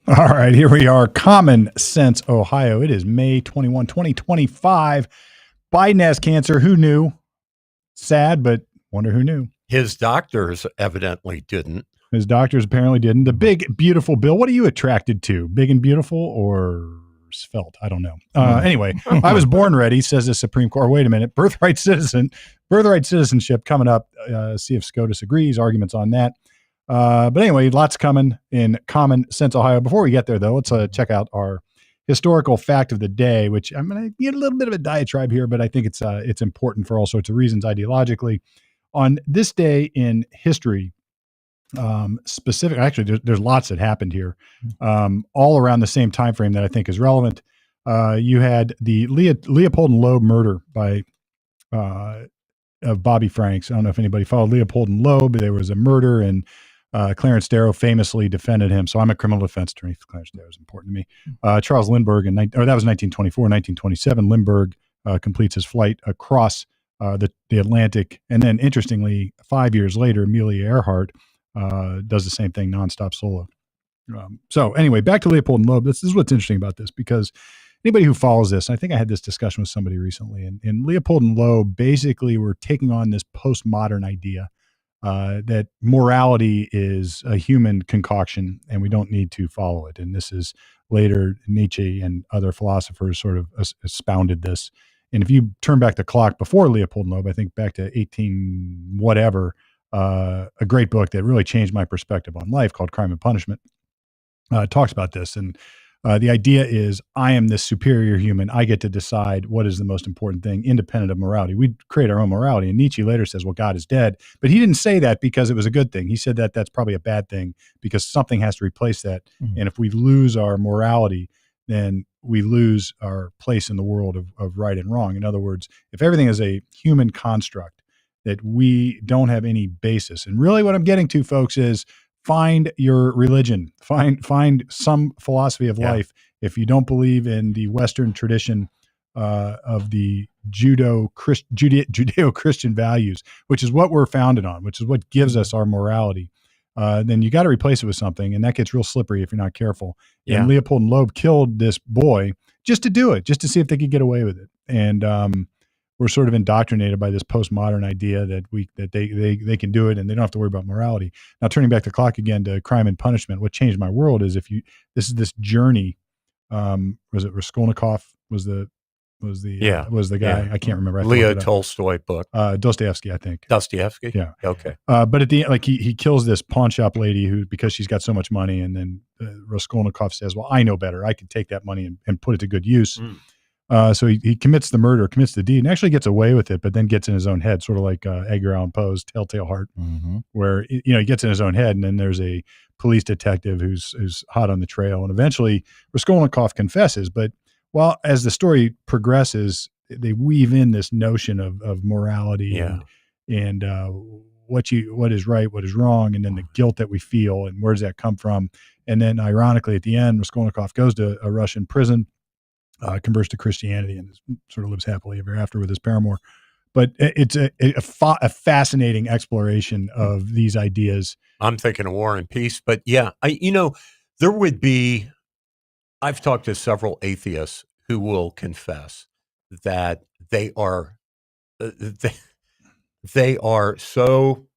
All right, here we are. Common Sense, Ohio. It is May 21, 2025. Biden has cancer. Who knew? Sad, but wonder who knew. His doctors evidently didn't. His doctors apparently didn't. The big, beautiful bill. What are you attracted to? Big and beautiful or svelte? I don't know. Anyway, I was born ready, says the Supreme Court. Wait a minute. Birthright citizenship coming up. See if SCOTUS agrees. Arguments on that. But anyway, lots coming in Common Sense, Ohio. Before we get there, though, let's check out our historical fact of the day, which I'm going to get a little bit of a diatribe here, but I think it's important for all sorts of reasons ideologically. On this day in history, specific, actually, there's lots that happened here, all around the same time frame that I think is relevant. You had the Leopold and Loeb murder by of Bobby Franks. I don't know if anybody followed Leopold and Loeb. There was a murder, and Clarence Darrow famously defended him. So I'm a criminal defense attorney. Clarence Darrow is important to me. Charles Lindbergh, that was 1924. 1927, Lindbergh completes his flight across the Atlantic. And then, interestingly, 5 years later, Amelia Earhart does the same thing, nonstop solo. So anyway, back to Leopold and Loeb. This is what's interesting about this, because anybody who follows this, I think I had this discussion with somebody recently, and Leopold and Loeb basically were taking on this postmodern idea that morality is a human concoction and we don't need to follow it. And this is later Nietzsche and other philosophers sort of expounded this. And if you turn back the clock before Leopold and Loeb, I think back to 18 whatever, a great book that really changed my perspective on life called Crime and Punishment talks about this. And the idea is, I am this superior human. I get to decide what is the most important thing, independent of morality. We create our own morality. And Nietzsche later says, well, God is dead. But he didn't say that because it was a good thing. He said that that's probably a bad thing because something has to replace that. Mm-hmm. And if we lose our morality, then we lose our place in the world of right and wrong. In other words, if everything is a human construct that we don't have any basis. And really what I'm getting to, folks, is find your religion, find some philosophy of life. If you don't believe in the Western tradition of the Judeo-Christian values, which is what we're founded on, which is what gives us our morality, then you got to replace it with something. And that gets real slippery if you're not careful. Yeah. And Leopold and Loeb killed this boy just to do it, just to see if they could get away with it. And we're sort of indoctrinated by this postmodern idea that they can do it and they don't have to worry about morality. Now, turning back the clock again to Crime and Punishment, what changed my world is this journey. Was it Raskolnikov was the guy? Yeah. I can't remember. Leo Tolstoy book. Dostoevsky, I think. Dostoevsky. Yeah. Okay. But at the end, like he kills this pawn shop lady because she's got so much money, and then Raskolnikov says, "Well, I know better. I can take that money and put it to good use." Mm. So he commits the murder, commits the deed, and actually gets away with it, but then gets in his own head, sort of like Edgar Allan Poe's Telltale Heart, where he gets in his own head, and then there's a police detective who's hot on the trail, and eventually Raskolnikov confesses. But as the story progresses, they weave in this notion of morality and what is right, what is wrong, and then the guilt that we feel, and where does that come from? And then, ironically, at the end, Raskolnikov goes to a Russian prison. Converts to Christianity and sort of lives happily ever after with his paramour. But it's a fascinating exploration of these ideas. I'm thinking of War and Peace, but there would be, I've talked to several atheists who will confess that they are so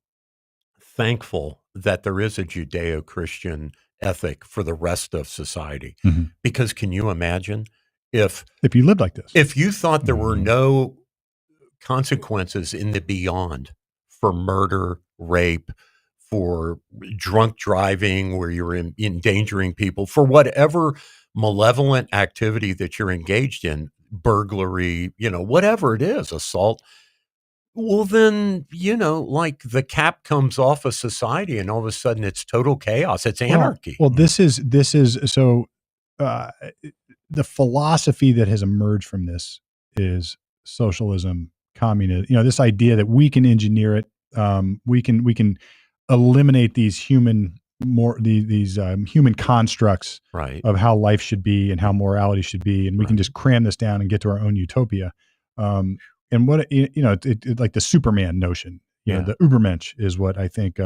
thankful that there is a Judeo-Christian ethic for the rest of society. Mm-hmm. Because can you imagine if you lived like this, if you thought there were no consequences in the beyond for murder, rape, for drunk driving where you're endangering people, for whatever malevolent activity that you're engaged in, burglary, whatever it is, assault, well then, like the cap comes off of society and all of a sudden it's total chaos. It's anarchy. Well, this is so the philosophy that has emerged from this is socialism, communism. This idea that we can engineer it, we can eliminate these human human constructs of how life should be and how morality should be, and we can just cram this down and get to our own utopia. And what it like the Superman notion, the Ubermensch is what I think.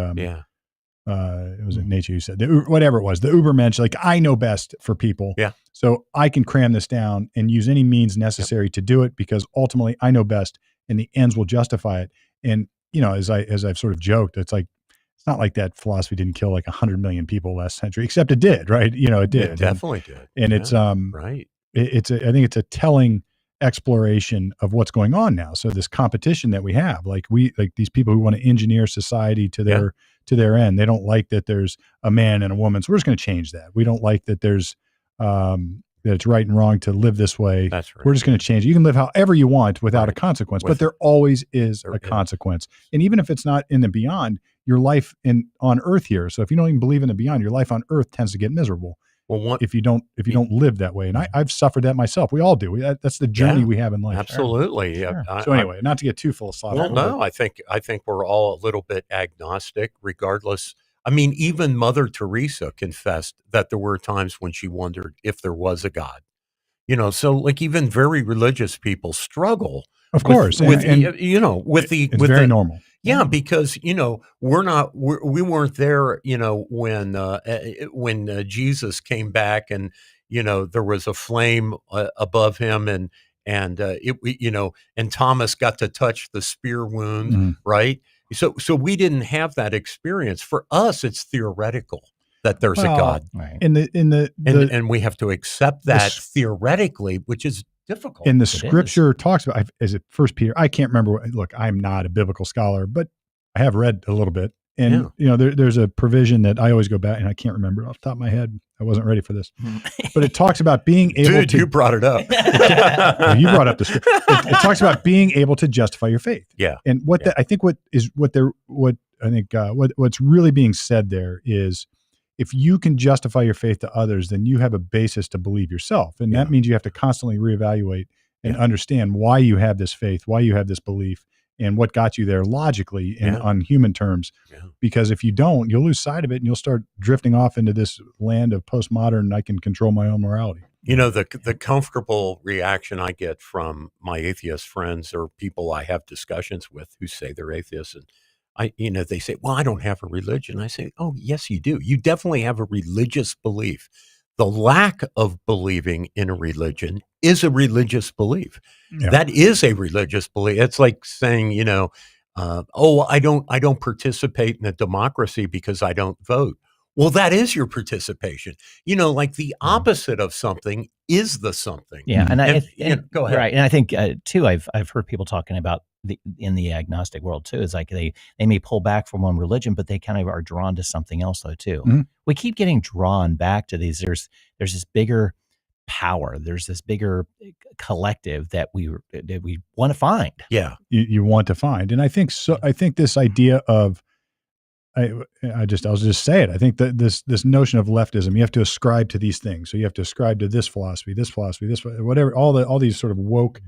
it was Nietzsche who said, whatever it was, the Ubermensch, like I know best for people. Yeah. So I can cram this down and use any means necessary to do it because ultimately I know best and the ends will justify it. And, as I've sort of joked, it's not like that philosophy didn't kill like 100 million people last century, except it did, right? It did. It definitely did. And it's, right. I think it's a telling exploration of what's going on now. So this competition that we have, like these people who want to engineer society to their end, they don't like that there's a man and a woman. So we're just going to change that. We don't like that there's, that it's right and wrong to live this way. That's right. We're just going to change it. You can live however you want without a consequence, but there always is a consequence. And even if it's not in the beyond, your life on earth here. So if you don't even believe in the beyond, your life on earth tends to get miserable. Well, if you don't live that way, and I've suffered that myself. We all do. That's the journey we have in life. Absolutely. Sure. So anyway, not to get too philosophical. Well, no, I think we're all a little bit agnostic, regardless. I mean, even Mother Teresa confessed that there were times when she wondered if there was a God. So like even very religious people struggle. Of course, it's very normal. Yeah, because we weren't there, when Jesus came back and there was a flame above him and Thomas got to touch the spear wound, right? So we didn't have that experience. For us, it's theoretical that there's a God, right. and we have to accept that theoretically, which is difficult. And the scripture talks about, is it First Peter? I can't remember. Look, I'm not a biblical scholar, but I have read a little bit. And there's a provision that I always go back, and I can't remember it off the top of my head. I wasn't ready for this, but it talks about being able to. You brought it up. You brought up the scripture. It talks about being able to justify your faith. Yeah. And what's really being said there is, if you can justify your faith to others, then you have a basis to believe yourself. And that means you have to constantly reevaluate and understand why you have this faith, why you have this belief, and what got you there logically and on human terms. Yeah. Because if you don't, you'll lose sight of it and you'll start drifting off into this land of postmodern, I can control my own morality. The comfortable reaction I get from my atheist friends or people I have discussions with who say they're atheists, and they say, well, I don't have a religion. I say, oh, yes, you do. You definitely have a religious belief. The lack of believing in a religion is a religious belief. Yeah. That is a religious belief. It's like saying, I don't participate in a democracy because I don't vote. Well, that is your participation. Like the opposite of something is the something. Yeah, go ahead. Right, and I think too, I've heard people talking about in the agnostic world too. Is like they may pull back from one religion, but they kind of are drawn to something else though too. Mm-hmm. We keep getting drawn back to these. There's this bigger power. There's this bigger collective that we want to find. Yeah, you want to find, and I think so. I think this idea of I'll just say it. I think that this notion of leftism, you have to ascribe to these things. So you have to ascribe to this philosophy, whatever, all these sort of woke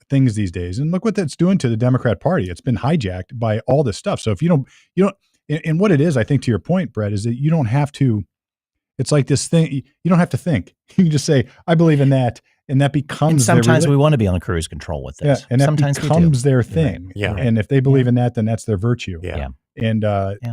things these days. And look what that's doing to the Democrat Party. It's been hijacked by all this stuff. So if you don't, and what it is, I think to your point, Brett, is that you don't have to, it's like this thing, you don't have to think. You can just say, I believe in that. And that becomes and sometimes we want to be on cruise control with this. Yeah, and sometimes that becomes their thing. Right. Yeah. And if they believe in that, then that's their virtue. Yeah. And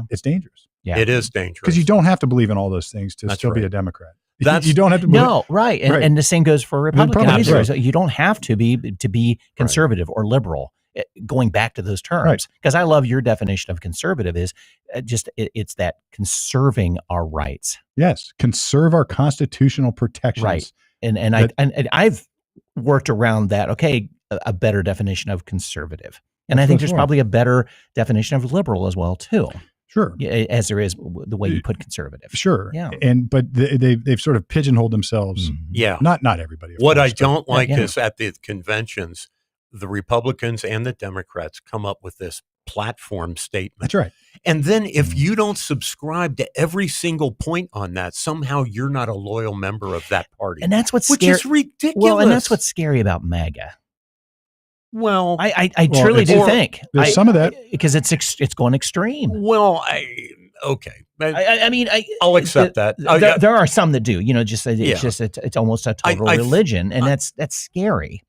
it's dangerous. Yeah. It is dangerous. Because you don't have to believe in all those things to still be a Democrat. You don't have to believe. No, right. And the same goes for Republicans. Right. So you don't have to be conservative or liberal, going back to those terms. Because I love your definition of conservative is it's that conserving our rights. Yes. Conserve our constitutional protections. Right. And I've worked around that. Okay, a better definition of conservative. And I think there's probably a better definition of liberal as well, too. Sure. As there is the way you put conservative. Sure. Yeah. But they've sort of pigeonholed themselves. Mm-hmm. Yeah. Not everybody. What I don't like is at the conventions, the Republicans and the Democrats come up with this platform statement. That's right. And then if you don't subscribe to every single point on that, somehow you're not a loyal member of that party. And that's what's which is ridiculous. Well, and that's what's scary about MAGA. Well, I truly do think there's some of that because it's going extreme. Well, okay. I'll accept that. There are some that do. It's almost a total religion, and that's scary.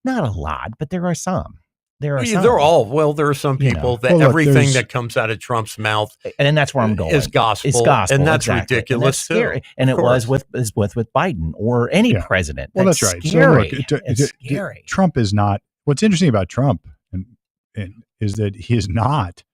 Not a lot, but there are some. there are There are some You know. people that Well, look, everything there's- that comes out of Trump's mouth and that's where I'm going. is gospel. It's gospel, and that's exactly. ridiculous and that's scary. too. And Of it was course. with Biden or any Yeah. president. Well, that's right. Scary. So look, It's scary. Trump is not. What's interesting about Trump and is that he is not.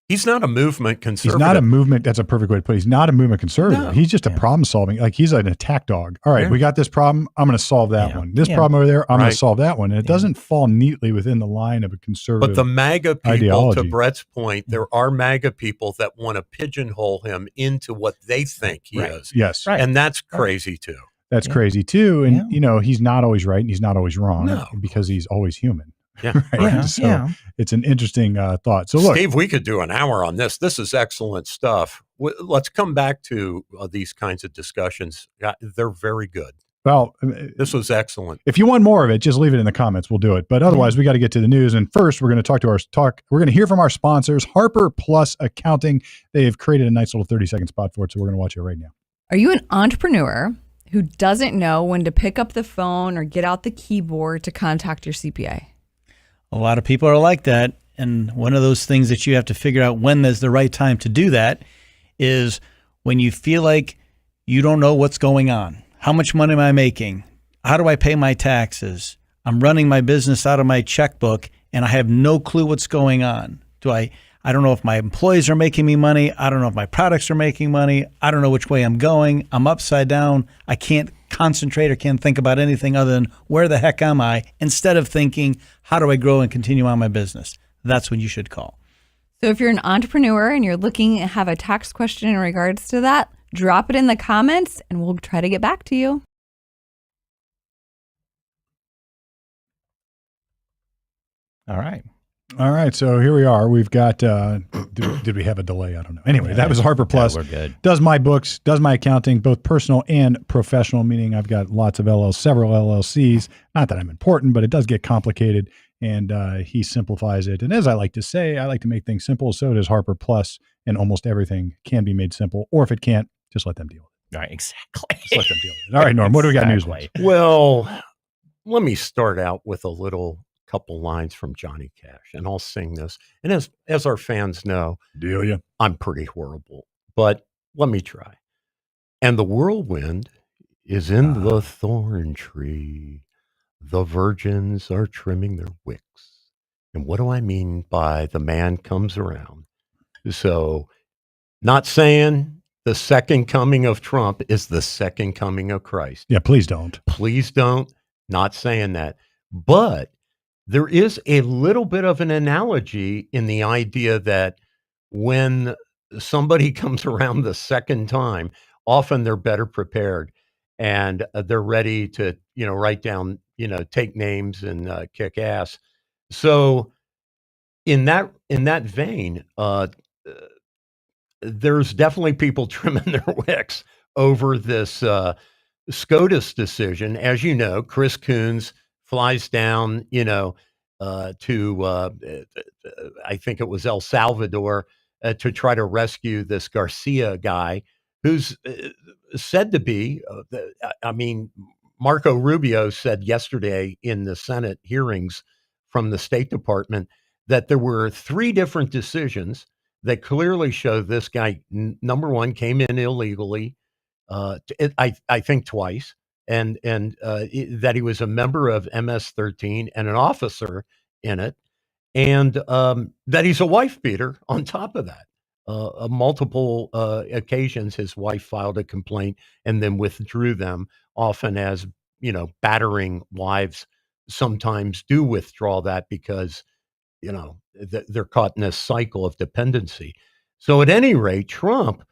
He's not a movement He's conservative. not a movement. That's a perfect way to put it. He's not a movement conservative. No. He's just a Yeah. problem solving. Like he's an attack dog. All right, Yeah. we got this problem. I'm going to solve that Yeah. one. This Yeah. problem over there. I'm going Right. to solve that one. And it doesn't fall neatly within the line of a conservative. But the MAGA people, ideology. to Brett's point, there are MAGA people that want to pigeonhole him into what they think he Right. is. yes, Right. And that's crazy too. that's Yeah. crazy too. And Yeah. he's not always right and he's not always wrong No. because he's always human. Yeah. Right? Yeah. So yeah. it's an interesting thought. So look, Steve, we could do an hour on this. This is excellent stuff. Let's come back to these kinds of discussions. They're very good. well, This was excellent. if you want more of it, just leave it in the comments. We'll do it. But otherwise, we got to get to the news. And first, we're going to we're going to hear from our sponsors, Harper Plus Accounting. They've created a nice little 30-second spot for it. So we're going to watch it right now. Are you an entrepreneur who doesn't know when to pick up the phone or get out the keyboard to contact your CPA? A lot of people are like that. And one of those things that you have to figure out when there's the right time to do that is when you feel like you don't know what's going on. How much money am I making? How do I pay my taxes? I'm running my business out of my checkbook and I have no clue what's going on. I don't know if my employees are making me money. I don't know if my products are making money. I don't know which way I'm going. I'm upside down. I can't concentrate or can't think about anything other than where the heck am I, instead of thinking, how do I grow and continue on my business? That's when you should call. So if you're an entrepreneur and you're looking to have a tax question in regards to that, drop it in the comments and we'll try to get back to you. All right. All right. So here we are. We've got, did we have a delay? I don't know. Anyway, that was Harper Plus. Yeah, we're good. Does my books, does my accounting, both personal and professional, meaning I've got lots of several LLCs. Not that I'm important, but it does get complicated. And he simplifies it. And as I like to say, I like to make things simple. So does Harper Plus, and almost everything can be made simple. Or if it can't, just let them deal with All right. Exactly. it. Just let them deal with it. All right, Norm, what do we got Exactly. news-wise? Well, let me start out with a couple lines from Johnny Cash, and I'll sing this. And as our fans know, Deal you. I'm pretty horrible, but let me try. And the whirlwind is in the thorn tree. The virgins are trimming their wicks. And what do I mean by the man comes around? So, not saying the second coming of Trump is the second coming of Christ. Yeah, please don't. Please don't. Not saying that. But there is a little bit of an analogy in the idea that when somebody comes around the second time, often they're better prepared and they're ready to, write down, take names and kick ass. So in that vein, there's definitely people trimming their wicks over this SCOTUS decision. As you know, Chris Coons flies down, to I think it was El Salvador to try to rescue this Garcia guy who's said to be, Marco Rubio said yesterday in the Senate hearings from the State Department that there were 3 different decisions that clearly show this guy, number one, came in illegally, I think twice, and that he was a member of MS-13 and an officer in it, and that he's a wife beater on top of that. Multiple occasions, his wife filed a complaint and then withdrew them, often as, battering wives sometimes do withdraw that because, they're caught in this cycle of dependency. So at any rate, Trump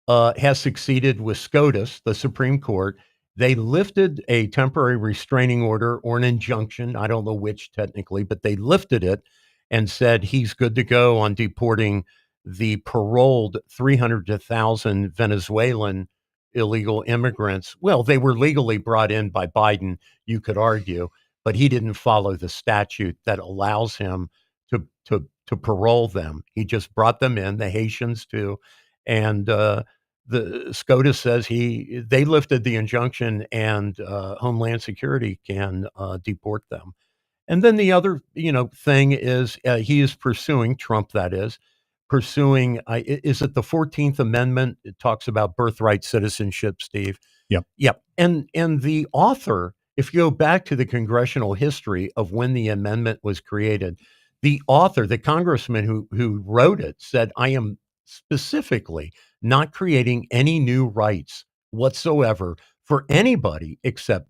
has succeeded with SCOTUS, the Supreme Court. They lifted a temporary restraining order or an injunction. I don't know which technically, but they lifted it and said he's good to go on deporting the paroled 300 to 1,000 Venezuelan illegal immigrants. Well, they were legally brought in by Biden, you could argue, but he didn't follow the statute that allows him to parole them. He just brought them in, the Haitians too, and the SCOTUS says they lifted the injunction and Homeland Security can deport them. And then the other, thing is he is pursuing, Trump that is, pursuing, is it the 14th Amendment? It talks about birthright citizenship, Steve. Yep. And the author, if you go back to the congressional history of when the amendment was created, the author, the congressman who wrote it, said, I am specifically not creating any new rights whatsoever for anybody except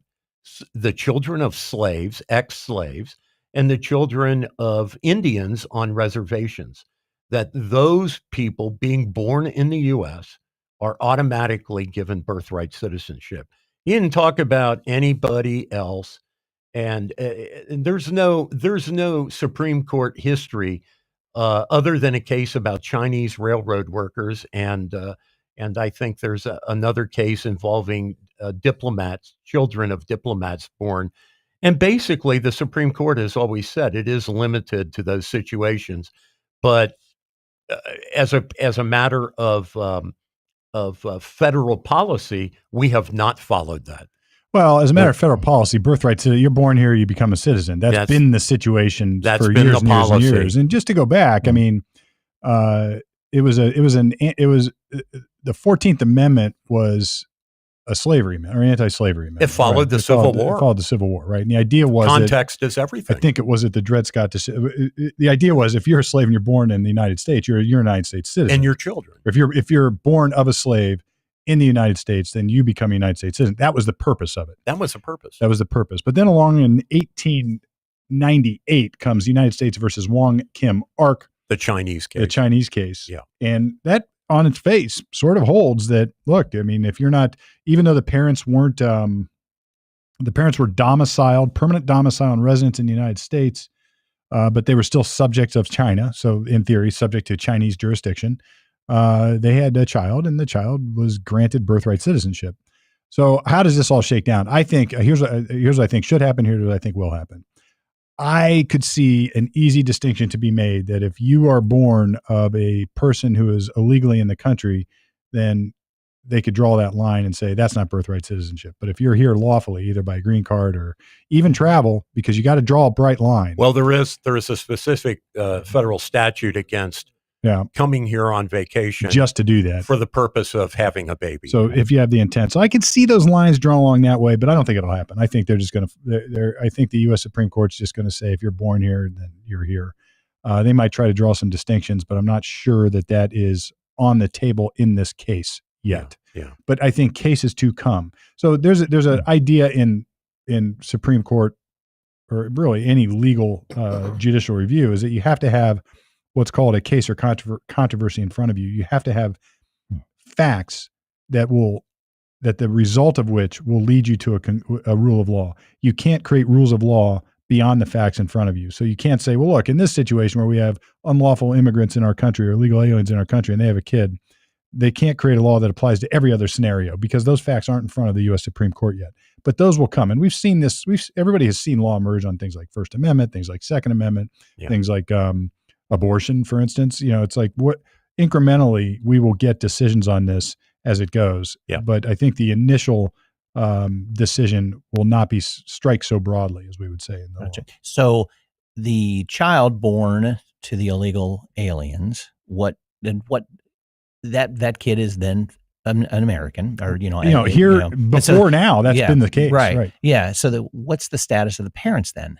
the children of slaves, ex-slaves, and the children of Indians on reservations, that those people being born in the U.S. are automatically given birthright citizenship. He didn't talk about anybody else. And there's no Supreme Court history other than a case about Chinese railroad workers, and I think there's another case involving diplomats, children of diplomats born. And basically, the Supreme Court has always said it is limited to those situations, but as a matter of federal policy, we have not followed that. Well, as a matter of federal policy, birthright citizen, you're born here, you become a citizen. That's been the situation for years and years and years. And just to go back, I mean, the 14th Amendment was a slavery amendment or anti-slavery amendment. It followed the Civil War. It followed the Civil War, right? And the idea was context is everything. I think it was at the Dred Scott. The idea was if you're a slave and you're born in the United States, you're a United States citizen. And your children. If you're born of a slave in the United States, then you become a United States citizen. That was the purpose of it. That was the purpose. But then along in 1898 comes the United States versus Wong Kim Ark. The Chinese case. Yeah. And that on its face sort of holds that, look, I mean, if you're not, even though the parents were domiciled, permanent domicile and residents in the United States, but they were still subjects of China. So in theory, subject to Chinese jurisdiction. They had a child, and the child was granted birthright citizenship. So how does this all shake down? I think here's what I think should happen. Here's what I think will happen. I could see an easy distinction to be made that if you are born of a person who is illegally in the country, then they could draw that line and say that's not birthright citizenship. But if you're here lawfully, either by green card or even travel, because you got to draw a bright line. Well, there is a specific federal statute against coming here on vacation just to do that for the purpose of having a baby. So if you have the intent, so I can see those lines drawn along that way, but I don't think it'll happen. I think they're just going to. I think the U.S. Supreme Court's just going to say if you're born here, then you're here. They might try to draw some distinctions, but I'm not sure that is on the table in this case yet. Yeah. But I think cases to come. So there's an idea in Supreme Court or really any legal judicial review is that you have to have what's called a case or controversy in front of you. You have to have facts that the result of which will lead you to a rule of law. You can't create rules of law beyond the facts in front of you. So you can't say, well, look, in this situation where we have unlawful immigrants in our country or illegal aliens in our country and they have a kid, they can't create a law that applies to every other scenario because those facts aren't in front of the U.S. Supreme Court yet. But those will come. And we've seen this. Everybody has seen law emerge on things like First Amendment, things like Second Amendment, things like abortion, for instance. It's like what incrementally we will get decisions on this as it goes. Yeah. But I think the initial decision will not be strike so broadly as we would say in the law. So the child born to the illegal aliens, that kid is then an American, or now that's been the case, right? Yeah. So what's the status of the parents then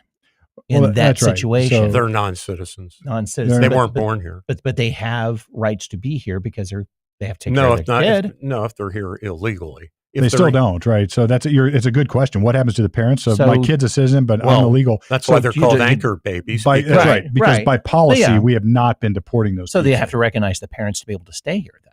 in that situation? Right. So, they're non-citizens. Non-citizens. They weren't born here, but they have rights to be here because they have to take care of their kid. If they're here illegally. They still don't, right? So it's a good question. What happens to the parents? So my kid's a citizen, but I'm illegal. That's why they're called anchor babies. Because by policy, we have not been deporting those. So they have to recognize the parents to be able to stay here, though,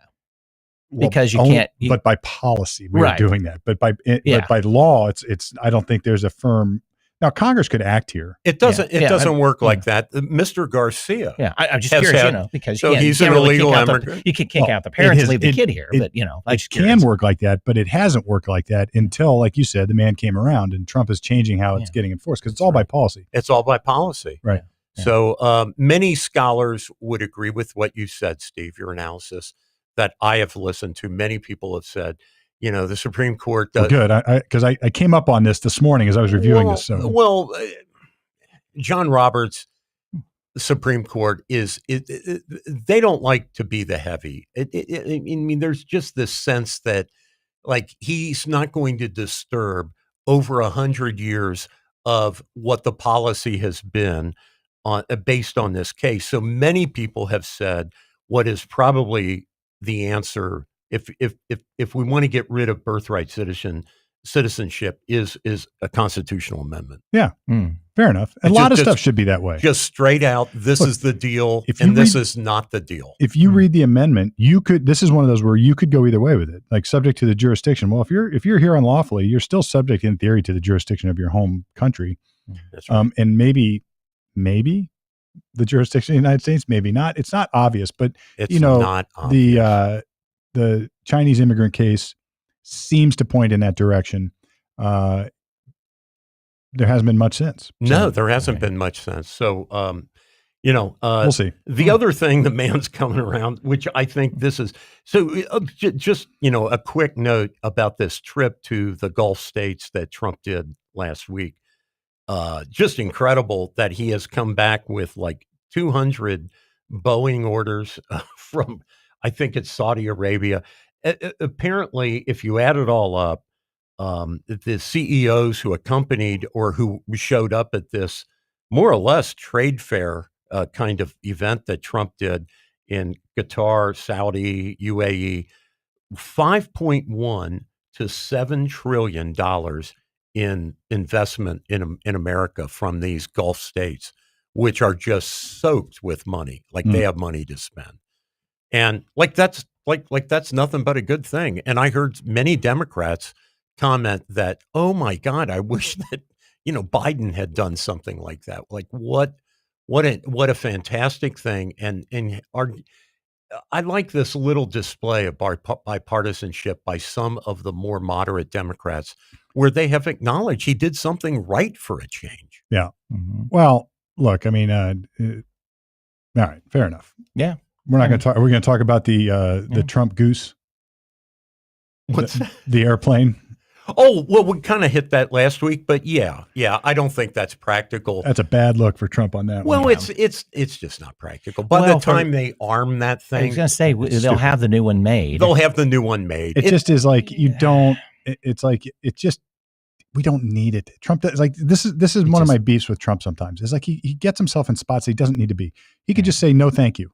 because you can't. But by policy, we're doing that. But by law, it's. I don't think there's a firm. Now, Congress could act here. It doesn't. It doesn't work like that. Mr. Garcia. Yeah, I'm just curious, because he's an illegal immigrant. You can kick out the parents and leave the kid here, but it can work like that, but it hasn't worked like that until, like you said, the man came around, and Trump is changing how it's getting enforced because it's all by policy. It's all by policy, right? Yeah. So many scholars would agree with what you said, Steve. Your analysis that I have listened to, many people have said. The Supreme Court does. Well, good, because I came up on this morning as I was reviewing this. So. Well, John Roberts, the Supreme Court they don't like to be the heavy. I mean, there's just this sense that like he's not going to disturb over 100 years of what the policy has been on based on this case. So many people have said what is probably the answer if we want to get rid of birthright citizenship is a constitutional amendment. Yeah. Fair enough. A lot of stuff should be that way. Just straight out, this is the deal, this is not the deal. If you read the amendment, this is one of those where you could go either way with it, like subject to the jurisdiction. Well, if you're here unlawfully, you're still subject in theory to the jurisdiction of your home country. That's right. And maybe the jurisdiction of the United States, maybe not. It's not obvious, but it's not obvious. The Chinese immigrant case seems to point in that direction. There hasn't been much since. No, there hasn't been much since. So, we'll see. The other thing, the man's coming around, which I think this is, so just, a quick note about this trip to the Gulf states that Trump did last week. Just incredible that he has come back with like 200 Boeing orders from, I think it's Saudi Arabia. Apparently, if you add it all up, the CEOs who accompanied or who showed up at this more or less trade fair kind of event that Trump did in Qatar, Saudi, UAE, $5.1 to $7 trillion in investment in America from these Gulf states, which are just soaked with money, like they have money to spend. And that's nothing but a good thing. And I heard many Democrats comment that, oh my God, I wish that, Biden had done something like that. Like what a fantastic thing. And I like this little display of bipartisanship by some of the more moderate Democrats where they have acknowledged he did something right for a change. Yeah. Mm-hmm. Well, look, I mean, all right, fair enough. Yeah. We're not going to talk. Are we going to talk about the Trump goose? What's the airplane? Oh, well, we kind of hit that last week, but yeah, I don't think that's practical. That's a bad look for Trump on that one. Well, it's just not practical. By the time they arm that thing, I was going to say they'll have the new one made. They'll have the new one made. It just is like you don't. It's like it just. We don't need it. Trump, like this is one of my beefs with Trump sometimes. It's like he gets himself in spots he doesn't need to be. He could just say no, thank you.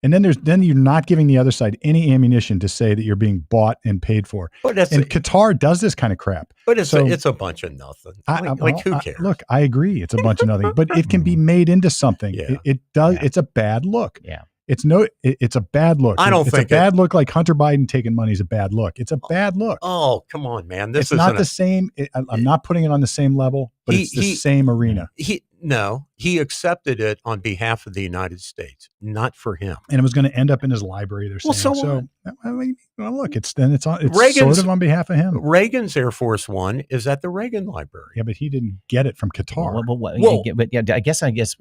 And then you're not giving the other side any ammunition to say that you're being bought and paid for. Qatar does this kind of crap. But it's a bunch of nothing. Who cares? Look, I agree. It's a bunch of nothing, but it can be made into something. Yeah. It does. Yeah. It's a bad look. Yeah. It's a bad look. It's a bad look. Like Hunter Biden taking money is a bad look. It's a bad look. Oh, come on, man. It's not the same. I'm not putting it on the same level, but it's the same arena. He accepted it on behalf of the United States, not for him. And it was going to end up in his library. They're saying. So I mean, look, it's sort of on behalf of him. Reagan's Air Force One is at the Reagan Library. Yeah, but he didn't get it from Qatar. I guess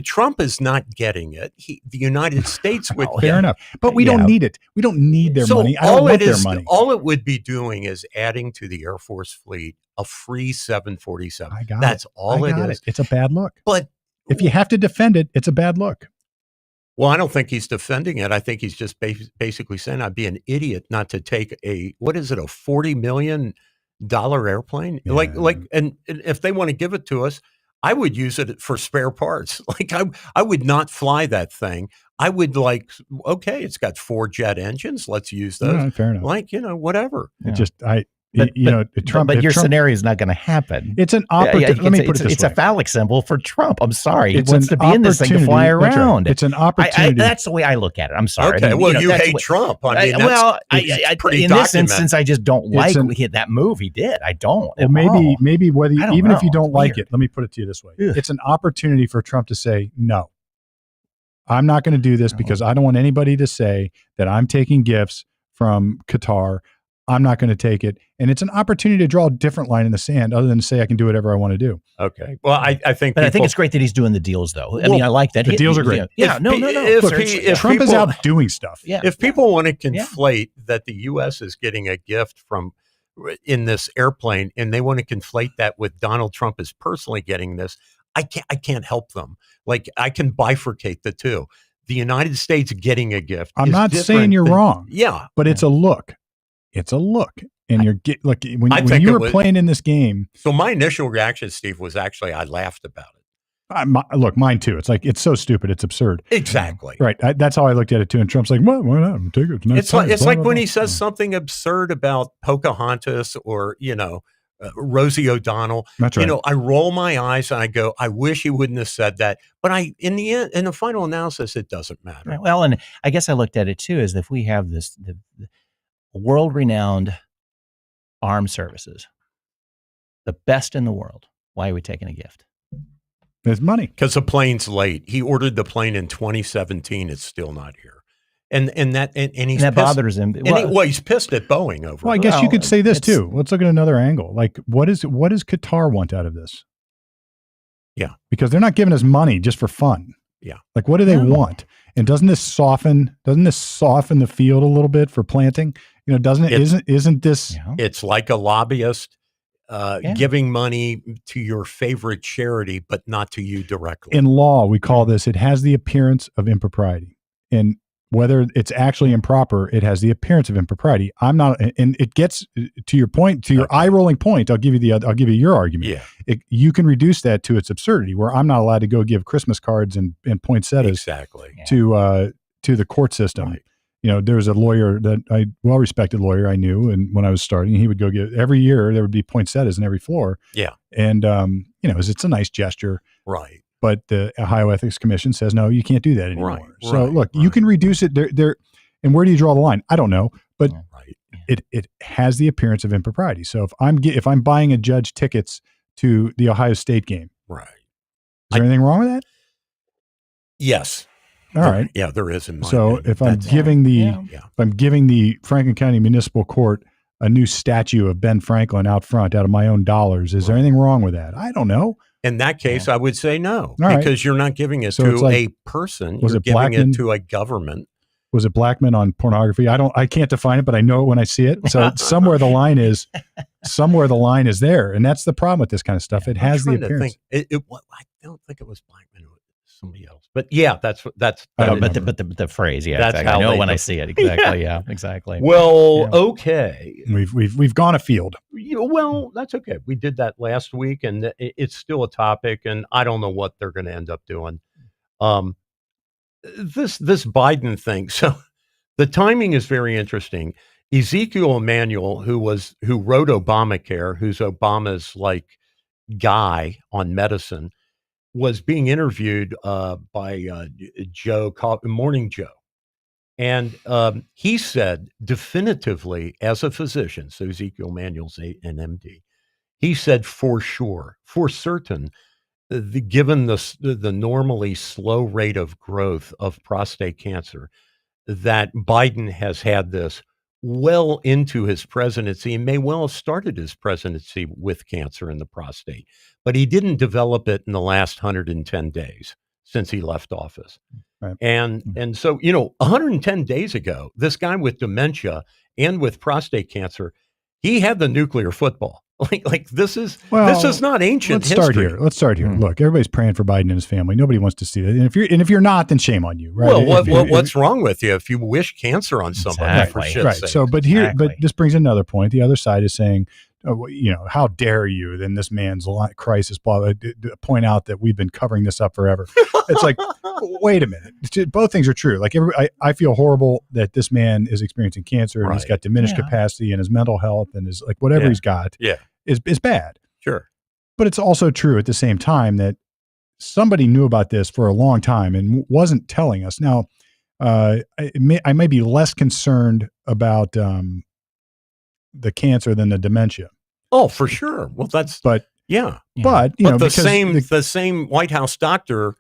Trump is not getting it. The United States would. Fair enough, but we don't need it. We don't need their money. I don't want their money. All it would be doing is adding to the Air Force fleet a free 747. That's all it is. It's a bad look. But if you have to defend it, it's a bad look. Well, I don't think he's defending it. I think he's just basically saying I'd be an idiot not to take a $40 million airplane? Yeah. And if they want to give it to us, I would use it for spare parts. Like I would not fly that thing. I would it's got 4 jet engines. Let's use those. No, fair enough. Whatever. Yeah. Trump. But your scenario is not going to happen. It's an opportunity. Let me put it this way. It's a phallic symbol for Trump. I'm sorry. He wants to be in this thing to fly around. It's an opportunity. That's the way I look at it. I'm sorry. Okay. You hate Trump. I mean, in this instance, I just don't like that move he did. I don't. Well, maybe if you don't like it, let me put it to you this way. It's an opportunity for Trump to say, no, I'm not going to do this because I don't want anybody to say that I'm taking gifts from Qatar. I'm not going to take it. And it's an opportunity to draw a different line in the sand other than to say I can do whatever I want to do. Okay. Well, I think I think it's great that he's doing the deals, though. I mean, I like that. The deals are great. If Trump is out doing stuff. Yeah. If people want to conflate that the U.S. is getting a gift in this airplane and they want to conflate that with Donald Trump is personally getting this, I can't help them. Like, I can bifurcate the two. The United States getting a gift. I'm is not different saying you're than- wrong. Yeah. But it's a look. It's a look. And you're look when I you think it were was- playing in this game. So my initial reaction, Steve, was actually I laughed about it. Look, mine too. It's like, it's so stupid. It's absurd. Exactly. Right. That's how I looked at it too. And Trump's like, well, why not? Take it. It's like when he says something absurd about Pocahontas or, Rosie O'Donnell. That's right. I roll my eyes and I go, I wish he wouldn't have said that. But in the final analysis, it doesn't matter. Right. Well, and I guess I looked at it too as if we have the world-renowned armed services, the best in the world. Why are we taking a gift? There's money. Because the plane's late. He ordered the plane in 2017. It's still not here. And that that bothers him. He's pissed at Boeing over Well, I it. guess you could say this it's- too. Let's look at another angle. Like, what does Qatar want out of this? Yeah. Because they're not giving us money just for fun. Yeah. Like, what do they No. want? And doesn't this soften the field a little bit for planting? Doesn't it? Isn't this? Yeah. It's like a lobbyist giving money to your favorite charity, but not to you directly. In law, we call this, it has the appearance of impropriety. And whether it's actually improper, it has the appearance of impropriety. I'm not, and it gets to your point, to your eye-rolling point. I'll give you your argument. Yeah, You can reduce that to its absurdity, where I'm not allowed to go give Christmas cards and poinsettias exactly. to the court system. Right. There was a lawyer well-respected lawyer I knew, and when I was starting, he would go get, every year there would be poinsettias in every floor. Yeah. And it's a nice gesture. Right. But the Ohio Ethics Commission says, no, you can't do that anymore. Right, So right, look, you right. can reduce it there. And where do you draw the line? I don't know, but Right. it has the appearance of impropriety. So if I'm buying a judge tickets to the Ohio State game, Right. is there anything wrong with that? Yes. All right. Yeah, there is. In my So opinion. if I'm That's- giving Yeah. if I'm giving the Franklin County Municipal Court a new statue of Ben Franklin out front out of my own dollars, is there anything wrong with that? I don't know. In that case, I would say no, right. because you're not giving it So to it's like- a person. was You're it giving Blackman? it to a government. Was it Blackman on pornography? I can't define it, but I know it when I see it. So somewhere the line is there. And that's the problem with this kind of stuff. It has the I'm trying to appearance. think. I don't think it was Blackman. It was somebody else. But yeah, that's. But the phrase, yeah, That's exactly. how I know they when I do- see it. Exactly. Yeah, exactly. Well, Yeah. okay. We've gone afield. Well, that's okay. We did that last week, and it's still a topic, and I don't know what they're going to end up doing. This Biden thing. So the timing is very interesting. Ezekiel Emanuel, who wrote Obamacare, who's Obama's guy on medicine, was being interviewed by Morning Joe. And he said definitively, as a physician, so Ezekiel Emanuel's an MD, he said for sure, for certain, given the normally slow rate of growth of prostate cancer, that Biden has had this well into his presidency and may well have started his presidency with cancer in the prostate, but he didn't develop it in the last 110 days since he left office. Right. And so, 110 days ago, this guy with dementia and with prostate cancer, he had the nuclear football. This is not ancient history. Let's start here. Look, everybody's praying for Biden and his family. Nobody wants to see that. And if you're not, then shame on you, right? Well, what's wrong with you if you wish cancer on somebody? Exactly. For shit's right? sake? So, but Exactly. this brings another point. The other side is saying, how dare you? Then this man's crisis point out that we've been covering this up forever. It's like, wait a minute. Both things are true. Like I feel horrible that this man is experiencing cancer and he's Right. got diminished Yeah. capacity and his mental health and his whatever Yeah. he's got Yeah. is bad. Sure. But it's also true at the same time that somebody knew about this for a long time and wasn't telling us. Now, I may be less concerned about the cancer than the dementia. Oh, for sure. Well, that's But yeah. but But the because same White House doctor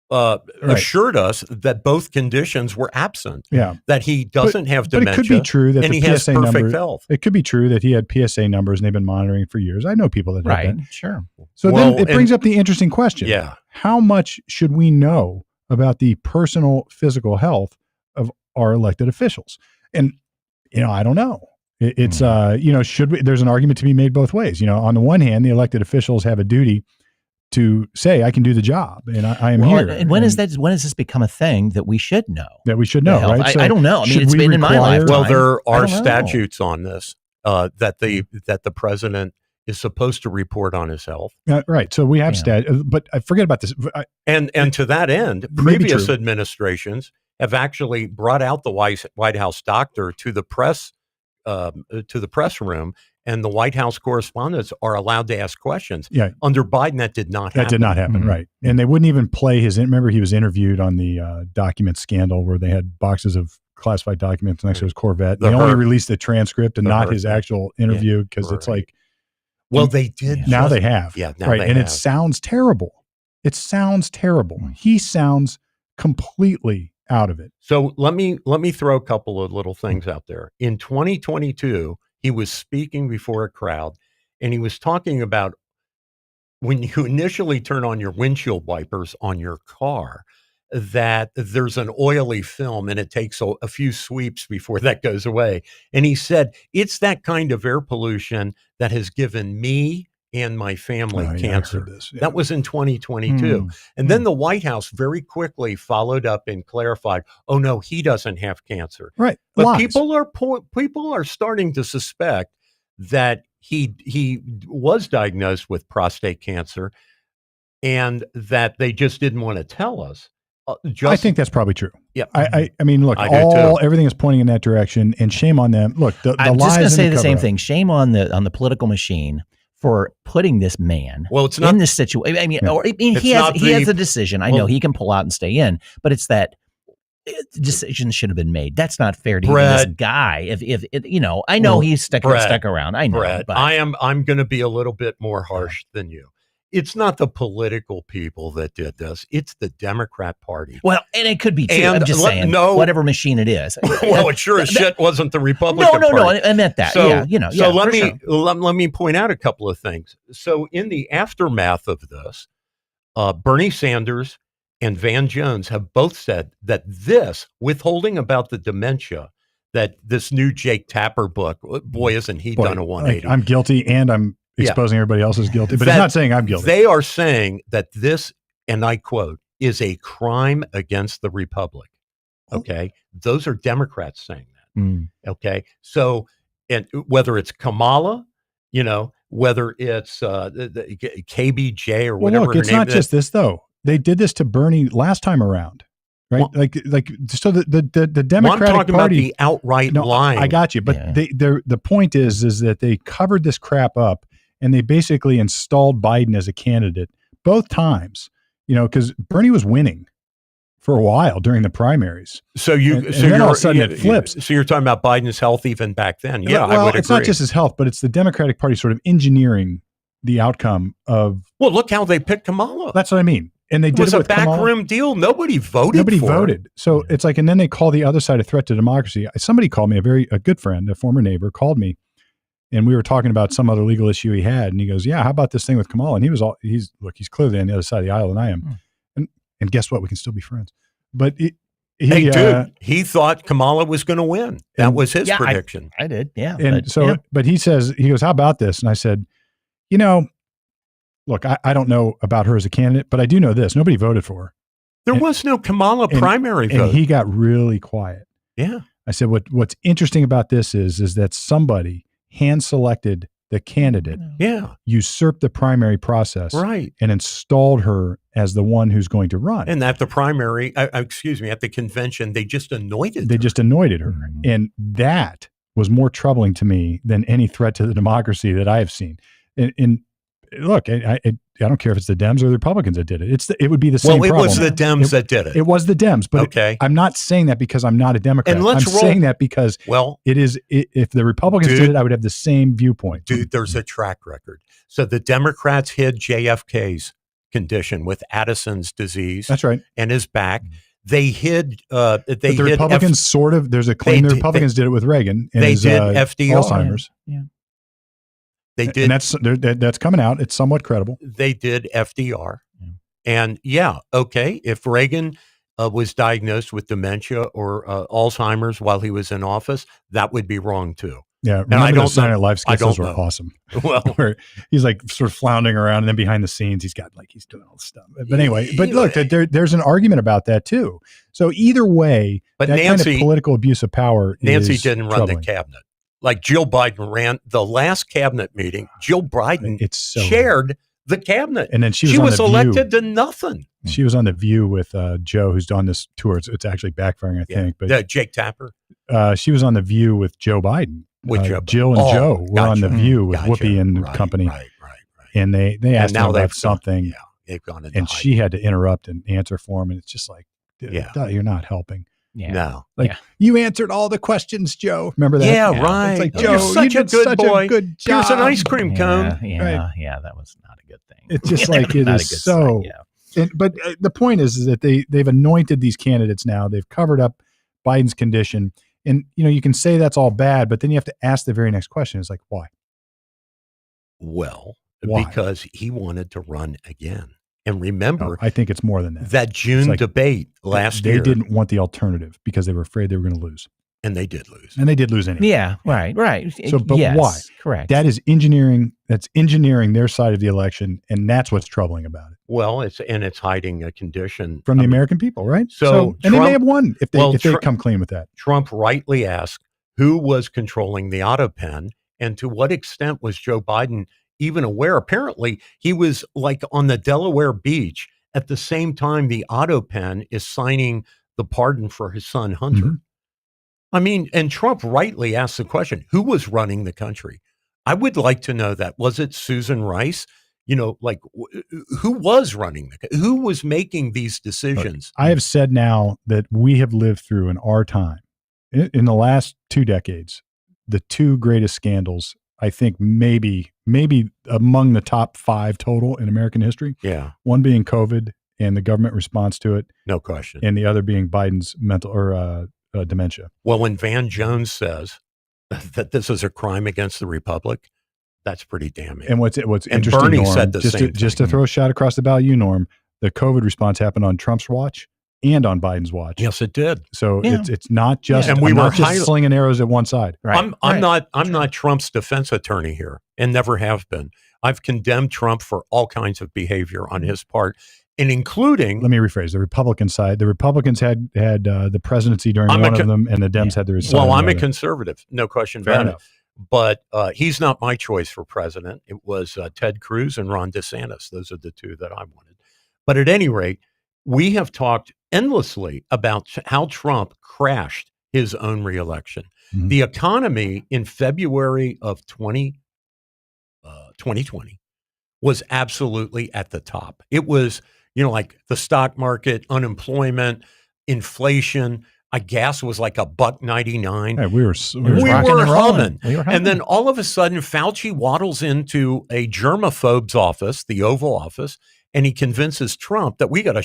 assured us that both conditions were absent. yeah. That he doesn't have But dementia. it could be true that and the he has PSA perfect numbers. health. It could be true that he had PSA numbers and they've been monitoring for years. I know people that have Right. that. Sure. So Well, then it brings up the interesting question. Yeah. How much should we know about the personal physical health of our elected officials? And, I don't know. It's, should we, there's an argument to be made both ways. On the one hand, the elected officials have a duty to say I can do the job and I am here. And when has this become a thing that we should know? That we should know, right? I don't know. I mean, should it's we been in my require- lifetime. Well, there I are don't know. statutes on this that the president is supposed to report on his health. Right. So we have but I forget about this. And to that end, It may be previous true. administrations have actually brought out the White House doctor to the press room, and the White House correspondents are allowed to ask questions. Yeah. Under Biden, that did not happen. That did not happen, Mhm. right. And they wouldn't even play remember he was interviewed on the document scandal where they had boxes of classified documents next to his Corvette. They only released the transcript and The not Hurt. his actual interview because it's Right. like, Well, they did. now just- they have. Yeah, now right. they And have. it sounds terrible. It sounds terrible. He sounds completely out of it. So let me throw a couple of little things out there. In 2022, he was speaking before a crowd, and he was talking about when you initially turn on your windshield wipers on your car, that there's an oily film and it takes a few sweeps before that goes away. And he said, it's that kind of air pollution that has given me and my family Oh, yeah, I cancer. heard this. Yeah. That was in 2022. And then the White House very quickly followed up and clarified, oh no, he doesn't have cancer. Right. But Lies. people are starting to suspect that he was diagnosed with prostate cancer and that they just didn't want to tell us. I think that's probably true. Yeah. I mean, look, I do too. everything is pointing in that direction, and shame on them. Look, the I'm lies just going to and say the same cover-up. thing. Shame on the political machine for putting this man Well, it's not in this situation. I mean, Yeah. he not has the- a decision. I well- know he can pull out and stay in, but it's that the decision should have been made. That's not fair to even Brett. this guy. If I know Well, he's stuck around. I know, Brett, but I'm going to be a little bit more harsh than you. It's not the political people that did this. It's the Democrat Party. well, and it could be too. And I'm just saying, whatever machine it is. Well, it sure as shit wasn't the Republican No, Party. I meant that. So, yeah, let for me sure. let me point out a couple of things. So, in the aftermath of this, Bernie Sanders and Van Jones have both said that this withholding about the dementia, that this new Jake Tapper book, boy, isn't he done a 180? I'm guilty, and I'm exposing everybody else as guilty, but That it's not saying I'm guilty. They are saying that this, and I quote, is a crime against the Republic. Okay, those are Democrats saying that. Mm. Okay, so and whether it's Kamala, whether it's the KBJ or Well, whatever look, her it's name not is. just this though. They did this to Bernie last time around, right? Well- So the Well, Democratic I'm talking Party. about the outright No, lying. I got you, but Yeah. the point is that they covered this crap up and they basically installed Biden as a candidate both times. Because Bernie was winning for a while during the primaries. So And then all of a sudden it flips. So you're talking about Biden's health even back then. Yeah, well, I would it's agree. not just his health, but it's the Democratic Party sort of engineering the outcome of. Well, look how they picked Kamala. That's what I mean. And they It did was it a with Kamala. backroom deal. Nobody voted. Nobody for voted. It. So it's like, and then they call the other side a threat to democracy. Somebody called me, a good friend, a former neighbor called me, and we were talking about some other legal issue he had. And he goes, yeah, how about this thing with Kamala? And he's clearly on the other side of the aisle than I am. And guess what? We can still be friends. But Hey, dude, he thought Kamala was going to win. That was his Yeah, prediction. I did. Yeah. and but he goes, how about this? And I said, look, I don't know about her as a candidate, but I do know this. Nobody voted for her. There was no Kamala primary And vote. he got really quiet. Yeah. I said, what's interesting about this is that somebody hand-selected the candidate, Yeah. usurped the primary process, Right. and installed her as the one who's going to run. And at the primary, at the convention, they just anointed They her. just anointed her. Mhm. And that was more troubling to me than any threat to the democracy that I have seen. And look, I don't care if it's the Dems or the Republicans that did it. It would be the same Well, it problem. was the Dems that did it. It was the Dems, but Okay. I'm not saying that because I'm not a Democrat. And let's I'm roll- saying that because Well, if the Republicans Dude. did it, I would have the same viewpoint. dude, there's a track record. So the Democrats hid JFK's condition with Addison's disease That's right. and his back. They hid. But the Republicans there's a claim the Republicans did it with Reagan. And they his, did FDR. Alzheimer's. Yeah. They did. And that's coming out. It's somewhat credible. They did FDR. Yeah. And okay, if Reagan was diagnosed with dementia or Alzheimer's while he was in office, that would be wrong too. Yeah, And I don't Saturday Night Live I sketches don't were know. awesome. Well, Where he's like sort of floundering around, and then behind the scenes, he's doing all this stuff. But anyway, but look, there's an argument about that too. So either way, but that kind of political abuse of power. Nancy is didn't run troubling. the cabinet. Like Jill Biden ran the last cabinet meeting. Jill Biden chaired the cabinet, and then she was on The elected View. to nothing. She was on The View with Joe, who's on this tour. It's actually backfiring, I think. But Jake Tapper. She was on The View with Joe Biden. With Joe Jill and Joe were on The View with Whoopi and company. Right. And they asked her about something. They've gone and she had to interrupt and answer for him. And it's just like, you're not helping. Yeah. No. You answered all the questions, Joe. Remember that? Yeah, right. It's like, Joe, Joe, you're such you a did good such boy. a good job. Here's an ice cream cone. Yeah, that was not a good thing. It's just like it Not is a good so. sign, But the point is that they've anointed these candidates now. They've covered up Biden's condition. And, you can say that's all bad, but then you have to ask the very next question. It's like, why? Well, Why? because he wanted to run again. And remember, I think it's more than that. That June debate last year. They didn't want the alternative because they were afraid they were going to lose. And they did lose. And they did lose anyway. Yeah, right. So, but yes, why? Correct. That is engineering. That's engineering their side of the election, and that's what's troubling about it. Well, it's hiding a condition from the American people, right? So and they may have won if they come clean with that. Trump rightly asked who was controlling the auto pen, and to what extent was Joe Biden even aware? Apparently, he was like on the Delaware beach at the same time the auto pen is signing the pardon for his son Hunter. Mm-hmm. I mean, and Trump rightly asked the question, who was running the country? I would like to know that. Was it Susan Rice? Who was running who was making these decisions? I have said now that we have lived through in our time, in the last 2 decades, the 2 greatest scandals, I think maybe among the top 5 total in American history. Yeah. One being COVID and the government response to it. No question. And the other being Biden's mental or dementia. Well, when Van Jones says that this is a crime against the Republic, that's pretty damning. And what's and interesting, Bernie Norm, said the same just to throw a shot across the bow, Norm, the COVID response happened on Trump's watch and on Biden's watch. Yes, it did. So it's not just and we were just slinging arrows at one side. Right. I'm not Trump's defense attorney here, and never have been. I've condemned Trump for all kinds of behavior on his part, and including. Let me rephrase: the Republican side. The Republicans had the presidency during one of them, and the Dems had the. Well, I'm a conservative, no question Fair about enough. it. But he's not my choice for president. It was Ted Cruz and Ron DeSantis. Those are the 2 that I wanted. But at any rate, we have talked endlessly about how Trump crashed his own reelection. Mm-hmm. The economy in February of 2020 was absolutely at the top. It was, like the stock market, unemployment, inflation. Gas was like $1.99. Hey, we were humming. And then all of a sudden, Fauci waddles into a germaphobe's office, the Oval Office, and he convinces Trump that we got to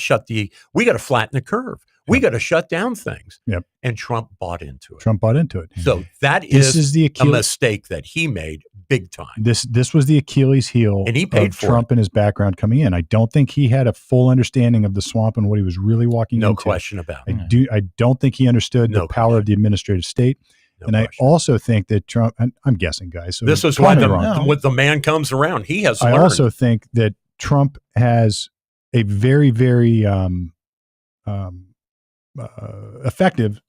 flatten the curve. We got to shut down things. Yep. And Trump bought into it. So that is a mistake that he made big time. This was the Achilles heel and he paid of for Trump and his background coming in. I don't think he had a full understanding of the swamp and what he was really walking into. No question about it. I don't think he understood the power of the administrative state. I also think that Trump, and I'm guessing, guys. So this is why when the man comes around, he has learned. I also think that Trump has a very, very effective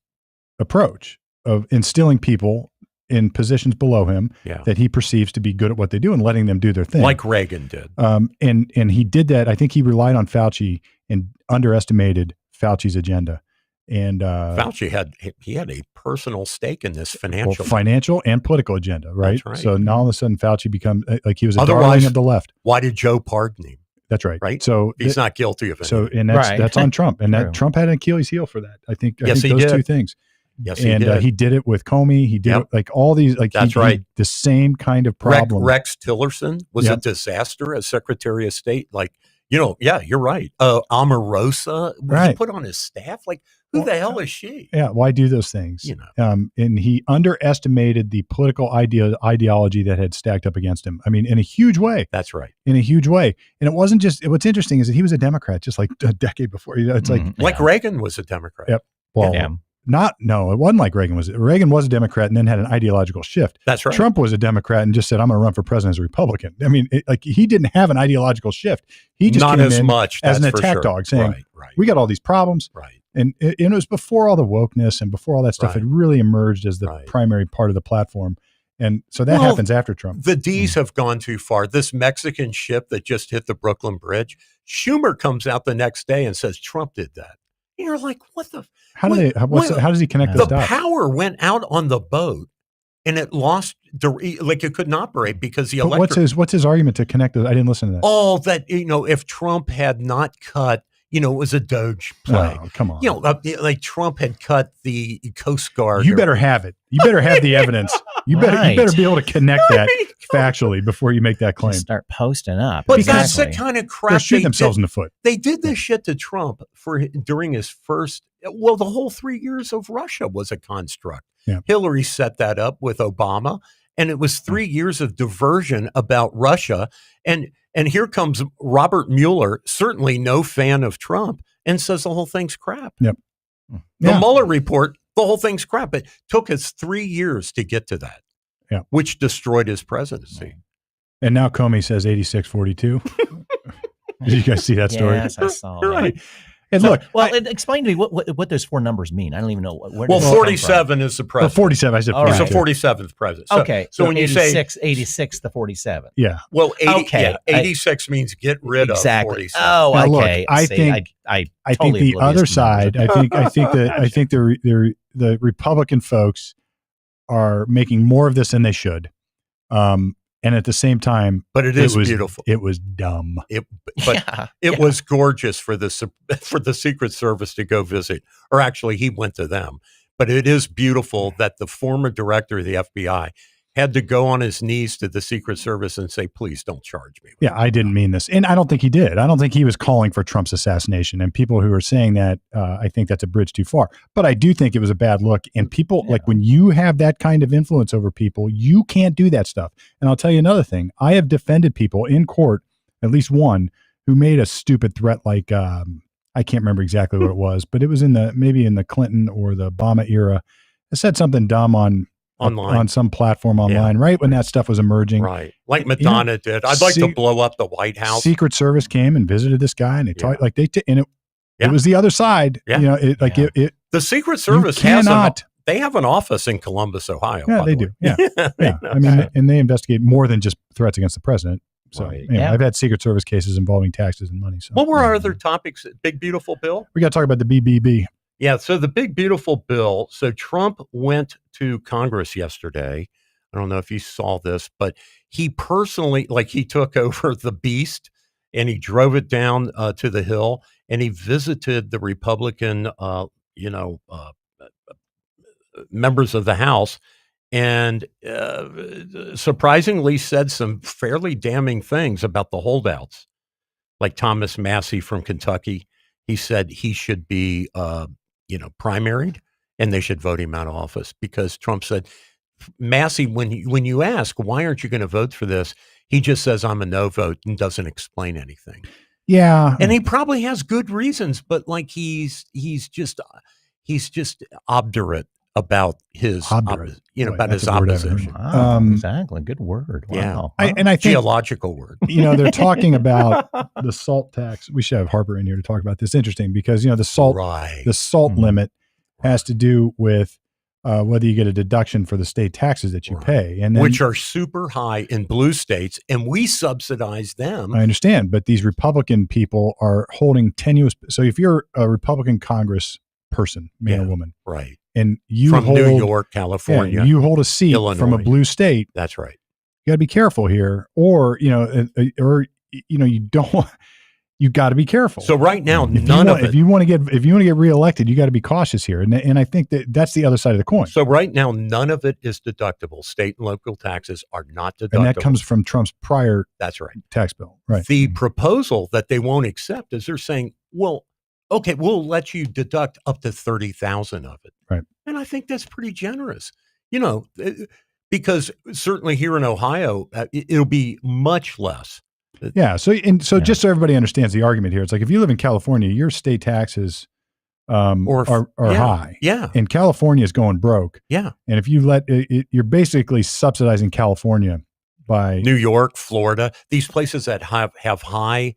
approach of instilling people in positions below him that he perceives to be good at what they do and letting them do their thing. Like Reagan did. And he did that. I think he relied on Fauci and underestimated Fauci's agenda. And Fauci had a personal stake in this financial and political agenda, right? That's right. So now all of a sudden Fauci become like he was a darling of the left. Why did Joe pardon him? That's right. Right. So he's not guilty of it. So and that's on Trump, and that Trump had an Achilles heel for that. I think those 2 things. Yes, he did it with Comey. He did it like all these. Like that's right. The same kind of problem. Rex Tillerson was a disaster as Secretary of State. Like you're right. Omarosa was he put on his staff. Like who the hell is she? Yeah, why do those things? And he underestimated the political ideology that had stacked up against him. I mean, in a huge way. That's right. In a huge way. And it wasn't just. What's interesting is that he was a Democrat just like a decade before. It's like Reagan was a Democrat. Yep. Well, it wasn't like Reagan was. Reagan was a Democrat and then had an ideological shift. That's right. Trump was a Democrat and just said, I'm going to run for president as a Republican. I mean, he didn't have an ideological shift. He just Not came as in much as an that's for attack sure. dog saying, Right. we got all these problems. Right. And it was before all the wokeness and before all that stuff had really emerged as the primary part of the platform. And so that happens after Trump. The D's have gone too far. This Mexican ship that just hit the Brooklyn Bridge, Schumer comes out the next day and says Trump did that. And you're like, what the? How does he connect those the dots? power went out on the boat and it lost, it couldn't operate because the electric. What's his argument to connect those? I didn't listen to that. Oh, that, if Trump had not cut, it was a Doge play. Oh, come on. Like Trump had cut the Coast Guard. You better have it. You better have the evidence. You better be able to connect that factually before you make that claim. Start posting up. But that's the kind of crap they'll shoot themselves in the foot. They did this shit to Trump during his first. Well, the whole 3 years of Russia was a construct. Yeah. Hillary set that up with Obama, and it was 3 years of diversion about Russia. And here comes Robert Mueller, certainly no fan of Trump, and says the whole thing's crap. Yep. The Mueller report, the whole thing's crap. It took us 3 years to get to that, which destroyed his presidency. And now Comey says 86-42. Did you guys see that story? Yes, I saw that. Right. And look, explain to me what those four numbers mean. I don't even know. Where 47 is the president. 47. I said 47. He's the 47th president. So when you say 86 to 47. Yeah. Well, 86 means get rid of 47. Oh, now, okay. Look, I think the other side. I think the Republican folks are making more of this than they should. And at the same time, but it was beautiful. It was dumb. It was gorgeous for the Secret Service to go visit, or actually, he went to them. But it is beautiful that the former director of the FBI had to go on his knees to the Secret Service and say, "Please don't charge me." Yeah, I didn't mean this, and I don't think he did. I don't think he was calling for Trump's assassination. And people who are saying that, I think that's a bridge too far. But I do think it was a bad look. And people, like when you have that kind of influence over people, you can't do that stuff. And I'll tell you another thing: I have defended people in court, at least one, who made a stupid threat. Like I can't remember exactly what it was, but it was maybe in the Clinton or the Obama era. It said something dumb online. On some platform online, right when that stuff was emerging, right? Like Madonna did. I'd like to blow up the White House. Secret Service came and visited this guy, and they talked like it was the other side. Yeah. The Secret Service they have an office in Columbus, Ohio. Yeah, they do. Yeah, yeah. I mean, and they investigate more than just threats against the president. So I've had Secret Service cases involving taxes and money. So what were our other topics? Big beautiful bill. We got to talk about the BBB. Yeah, so the big, beautiful bill. So Trump went to Congress yesterday. I don't know if you saw this, but he personally, he took over the beast and he drove it down to the Hill and he visited the Republican, members of the House and surprisingly said some fairly damning things about the holdouts, like Thomas Massey from Kentucky. He said he should be primaried and they should vote him out of office because Trump said, Massey, when you ask, why aren't you going to vote for this? He just says, I'm a no vote and doesn't explain anything. Yeah. And he probably has good reasons, but he's just obdurate about his, about his opposition. Wow, exactly. Good word. Wow. Yeah. I think geological word. They're talking about the salt tax. We should have Harper in here to talk about this. Interesting because, the salt limit has to do with whether you get a deduction for the state taxes that you pay. And then, which are super high in blue states, and we subsidize them. I understand, but these Republican people are holding tenuous. So if you're a Republican Congress person, man or woman, right, and you from hold, New York, California, you hold a seat Illinois. From a blue state. That's right. You got to be careful here, or you don't. You got to be careful. So right now, if you want to get reelected, you got to be cautious here, and I think that's the other side of the coin. So right now, none of it is dedeductible. State and local taxes are not deductible, and that comes from Trump's prior tax bill. Right. The proposal that they won't accept is they're saying, well, okay, we'll let you deduct up to 30,000 of it. Right. And I think that's pretty generous, because certainly here in Ohio, it'll be much less. Yeah. So just so everybody understands the argument here, it's like if you live in California, your state taxes are yeah, high. Yeah. And California is going broke. Yeah. And if you let it, you're basically subsidizing California by New York, Florida, these places that have high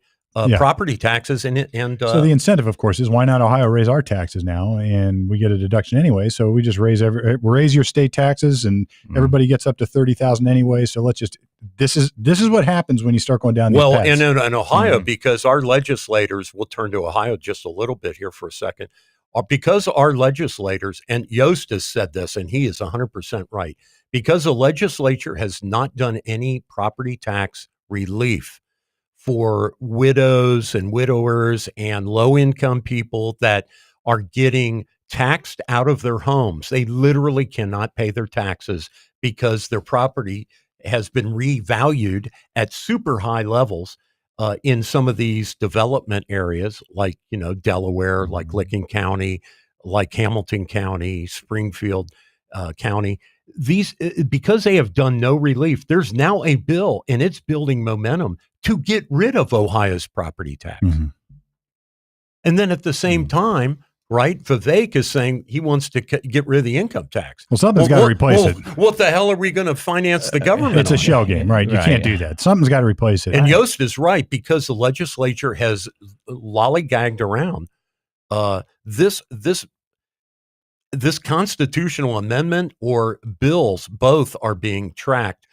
property taxes and so the incentive, of course, is why not Ohio raise our taxes now, and we get a deduction anyway. So we just raise your state taxes, and everybody gets up to 30,000 anyway. So let's just this is what happens when you start going down these paths. And in Ohio, because our legislators, we'll turn to Ohio just a little bit here for a second, because our legislators, and Yost has said this, and he is 100% right, because the legislature has not done any property tax relief for widows and widowers and low-income people that are getting taxed out of their homes. They literally cannot pay their taxes because their property has been revalued at super high levels in some of these development areas, like Delaware, like Licking County, like Hamilton County, Springfield County. These, because they have done no relief, there's now a bill, and it's building momentum to get rid of Ohio's property tax. And then at the same time, right, Vivek is saying he wants to get rid of the income tax. Well, something's got to replace it. What the hell are we going to finance the government? It's a shell game, right? You can't do that. Something's got to replace it. And Yost is right, because the legislature has lollygagged around this constitutional amendment or bills. Both are being tracked.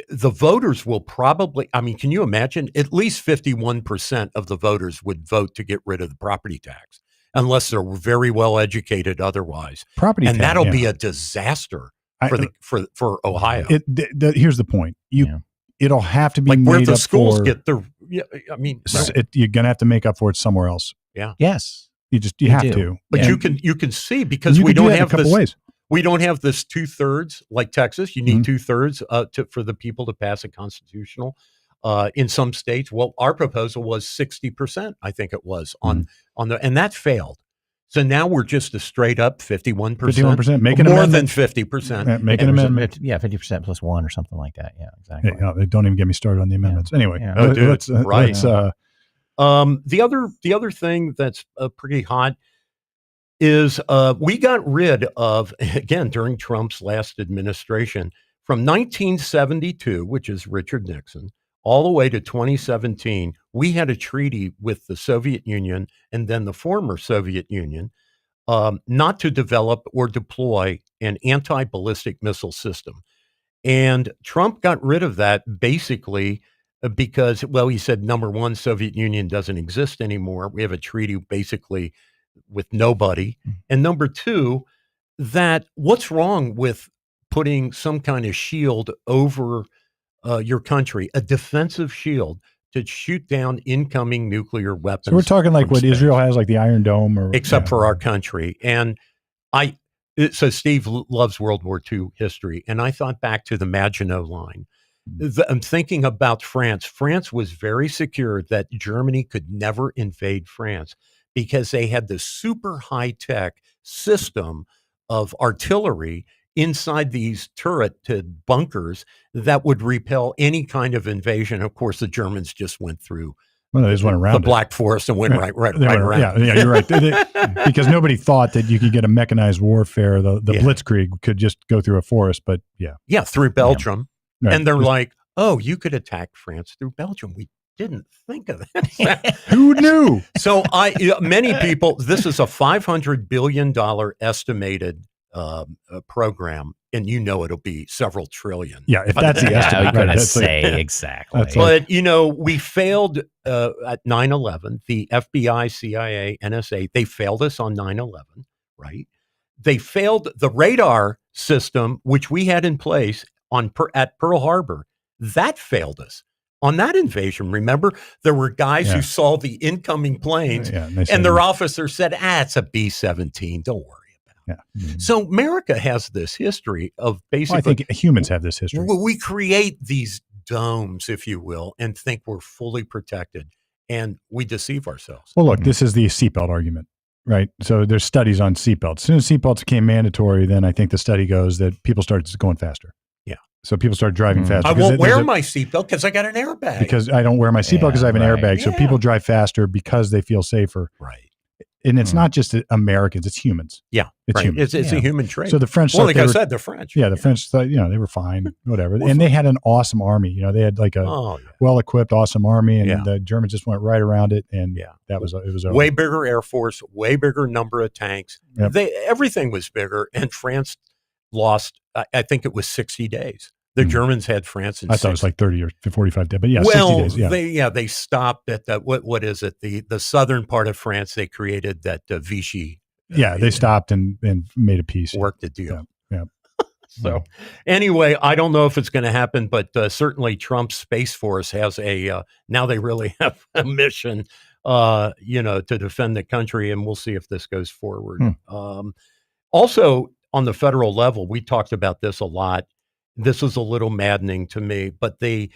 The voters will probably, can you imagine? At least 51% of the voters would vote to get rid of the property tax, unless they're very well educated otherwise. That'll be a disaster for Ohio. Here's the point. It'll have to be like made where the up schools for, get their. you're gonna have to make up for it somewhere else. Yeah. Yes. You have to. But you can see, because we don't have this. We don't have this 2/3 like Texas. You need 2/3 for the people to pass a constitutional. In some states, well, our proposal was 60%. I think it was on and that failed. So now we're just a straight up 51%. 51%. Make an more amendment. than 50%. Make an amendment. 50% plus 1 or something like that. Yeah, exactly. They don't even get me started on the amendments. Anyway, let's. The other thing that's pretty hot is we got rid of, again, during Trump's last administration, from 1972, which is Richard Nixon, all the way to 2017, we had a treaty with the Soviet Union and then the former Soviet Union not to develop or deploy an anti-ballistic missile system. And Trump got rid of that basically because, well, he said, number one, Soviet Union doesn't exist anymore. We have a treaty basically with nobody. And number two, that what's wrong with putting some kind of shield over your country, a defensive shield to shoot down incoming nuclear weapons? So we're talking like what Israel has, like the Iron Dome, or except for our country. And so Steve loves World War II history, and I thought back to the Maginot Line. I'm thinking about France. France was very secure that Germany could never invade France because they had this super high-tech system of artillery inside these turreted bunkers that would repel any kind of invasion. Of course, the Germans just went through they just went around the Black Forest and went right around. Yeah, you're right. Because nobody thought that you could get a mechanized warfare. The Blitzkrieg could just go through a forest, but through Belgium. Right. And they're like, oh, you could attack France through Belgium. We didn't think of that. Who knew? So many people, this is a $500 billion estimated program, and it'll be several trillion. Yeah, if that's the estimate. I was going to say exactly. But, we failed at 9/11. The FBI, CIA, NSA, they failed us on 9/11, right? They failed the radar system, which we had in place at Pearl Harbor. That failed us on that invasion. Remember, there were guys who saw the incoming planes, and their officer said, it's a B-17. Don't worry. So America has this history of basically. I think humans have this history. We create these domes, if you will, and think we're fully protected, and we deceive ourselves. Well, look, this is the seatbelt argument, right? So there's studies on seatbelts. As soon as seatbelts became mandatory, then I think the study goes that people started going faster. Yeah. So people start driving faster. I won't wear my seatbelt because I got an airbag. Because I don't wear my seatbelt because I have an airbag. So people drive faster because they feel safer. Right. and it's not just Americans; it's humans. Yeah, It's right. humans. It's a human trait. So the French, well, thought like they I were- said, the French. yeah, the French thought, they were fine, whatever, Well, and they had an awesome army. They had like a Oh, yeah. well-equipped, awesome army, and Yeah. the Germans just went right around it, and Yeah. it was over. Way bigger air force, way bigger number of tanks. Yep. Everything was bigger, and France lost. I think it was 60 days. The Germans had France in. I thought it was like 30 or 45 days, but yeah, well, 60 days. Yeah, they stopped at that. What is it? The southern part of France. They created that Vichy. they stopped and made a peace. Worked a deal. Yeah. So anyway, I don't know if it's going to happen, but certainly Trump's Space Force has now they really have a mission, to defend the country, and we'll see if this goes forward. Also, on the federal level, we talked about this a lot. This is a little maddening to me, but they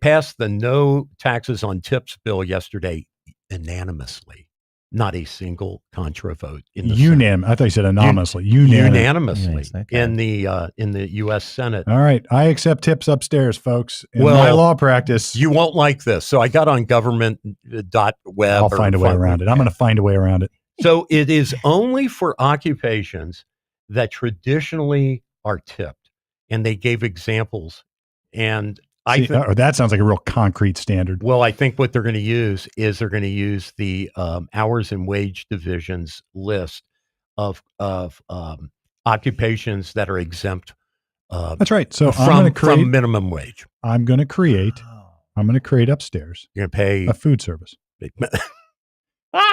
passed the no taxes on tips bill yesterday unanimously. Not a single contra vote in the Senate. I thought you said anonymously. Unanimously Yes, okay. in the U.S. Senate. All right, I accept tips upstairs, folks. In Well, my law practice, You won't like this. So I got on government.web. I'll find a way around it. I'm going to find a way around it. So it is only for occupations that traditionally are tipped. And they gave examples. And I think, that sounds like a real concrete standard. well, I think what they're going to use is they're going to use the hours and wage divisions list of occupations that are exempt That's right. So I'm from going minimum wage. to create upstairs You're going to pay. a food service,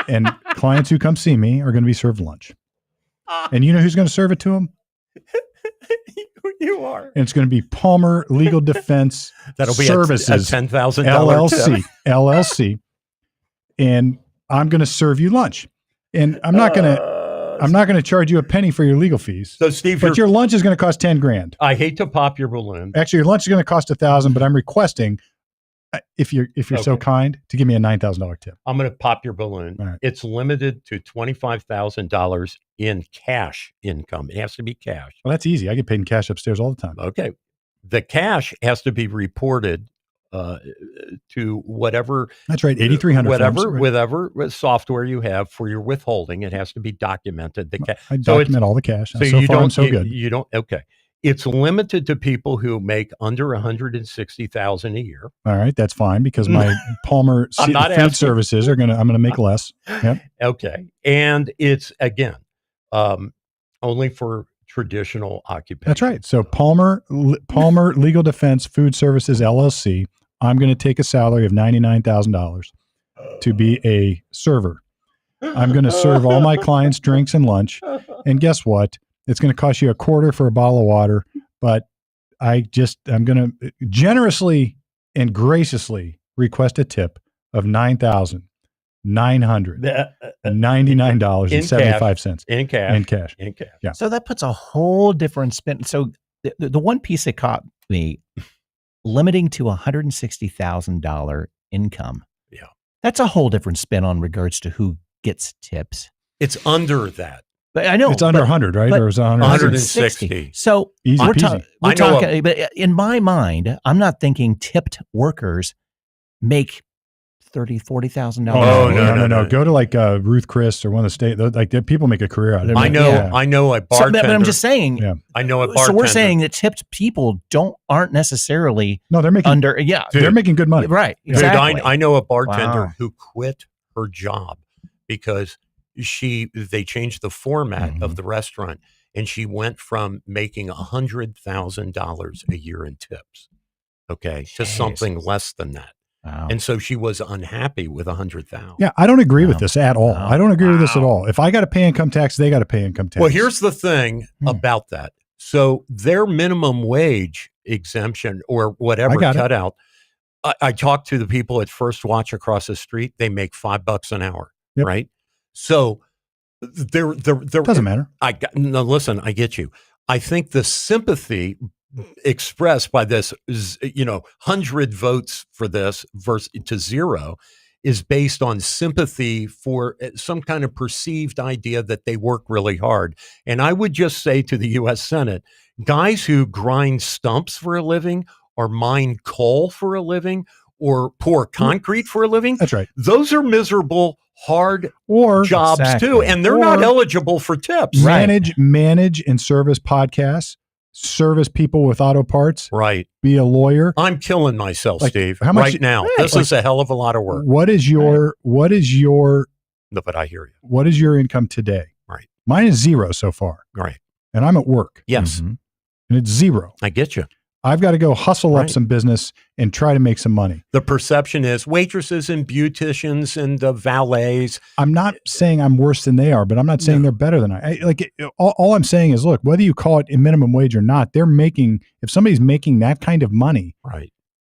and clients who come see me are going to be served lunch. And you know who's going to serve it to them? You are. And it's going to be Palmer Legal Defense That'll be Services a $10,000 LLC. tip. LLC. And I'm going to serve you lunch. And I'm not going to charge you a penny for your legal fees. So Steve, But your lunch is going to cost $10,000. I hate to pop your balloon. Actually, your lunch is going to cost $1,000, but I'm requesting, if you're so Okay. kind, to give me a $9,000 tip. I'm going to pop your balloon. All right. It's limited to $25,000 in cash income. It has to be cash. Well, that's easy. I get paid in cash upstairs all the time. Okay. The cash has to be reported to whatever. That's right. 8,300. Whatever software you have for your withholding. It has to be documented. I document all the cash. So you far, don't, I'm so you, good. You don't. Okay. It's limited to people who make under $160,000 a year. All right, that's fine because my Palmer I'm not food asking- services I'm going to make less. Yep. Okay. And it's, again, only for traditional occupations. That's right. So Palmer Legal Defense Food Services LLC, I'm going to take a salary of $99,000 to be a server. I'm going to serve all my clients drinks and lunch. And guess what? It's going to cost you $0.25 for a bottle of water, but I'm going to generously and graciously request a tip of $9,999.75 In cash. in cash. In cash. Yeah. So that puts a whole different spin. So the one piece that caught me, limiting to $160,000 income. Yeah. That's a whole different spin on regards to who gets tips. It's under that. But I know It's under 100, right? but Or is it 100? 160. So Easy we're, peasy. we're I know talking, but in my mind, I'm not thinking tipped workers make $30,000, $40,000. Oh, no. no. Go to like Ruth Chris or one of the state. Like people make a career out of it. I know. Yeah. I know a So, bartender. but I'm just saying. Yeah. I know a bartender. So we're saying that tipped people aren't necessily No, they're making under. Yeah, they're making good money. right. Dude, Exactly. I know a bartender Wow. who quit her job because they changed the format of the restaurant, and she went from making $100,000 a year in tips, okay, to Jeez. something less than that. Wow. And so she was unhappy with $100,000. Yeah, I don't agree with Wow. this at all. Wow. I don't agree with this at Wow. all. If I got to pay income tax, they got to pay income tax. Well, here's the thing Hmm. about that. So their minimum wage exemption or whatever I got it. cutout, I talked to the people at First Watch across the street. They make $5 an hour, Yep. right? So they're doesn't matter. No, listen, I get you. I think the sympathy expressed by this is, 100 votes for this versus to 0 is based on sympathy for some kind of perceived idea that they work really hard. And I would just say to the U.S. Senate, guys who grind stumps for a living or mine coal for a living or pour concrete for a living. That's right. Those are miserable, hard Or jobs Exactly. too, and they're not eligible for tips. manage and service podcasts, service people with auto parts, Right. be a lawyer. I'm killing myself, Like, Steve, how much- right now. Right. This Like, is a hell of a lot of work. What is your No, but I hear you. what is your income today? Right. Mine is 0 so far, Right. and I'm at work, Yes, Mhm. and it's 0. I get you. I've got to go hustle up Right. some business and try to make some money. The perception is waitresses and beauticians and valets. I'm not saying I'm worse than they are, but I'm not saying they're better than all I'm saying is, look, whether you call it a minimum wage or not, if somebody's making that kind of money, Right.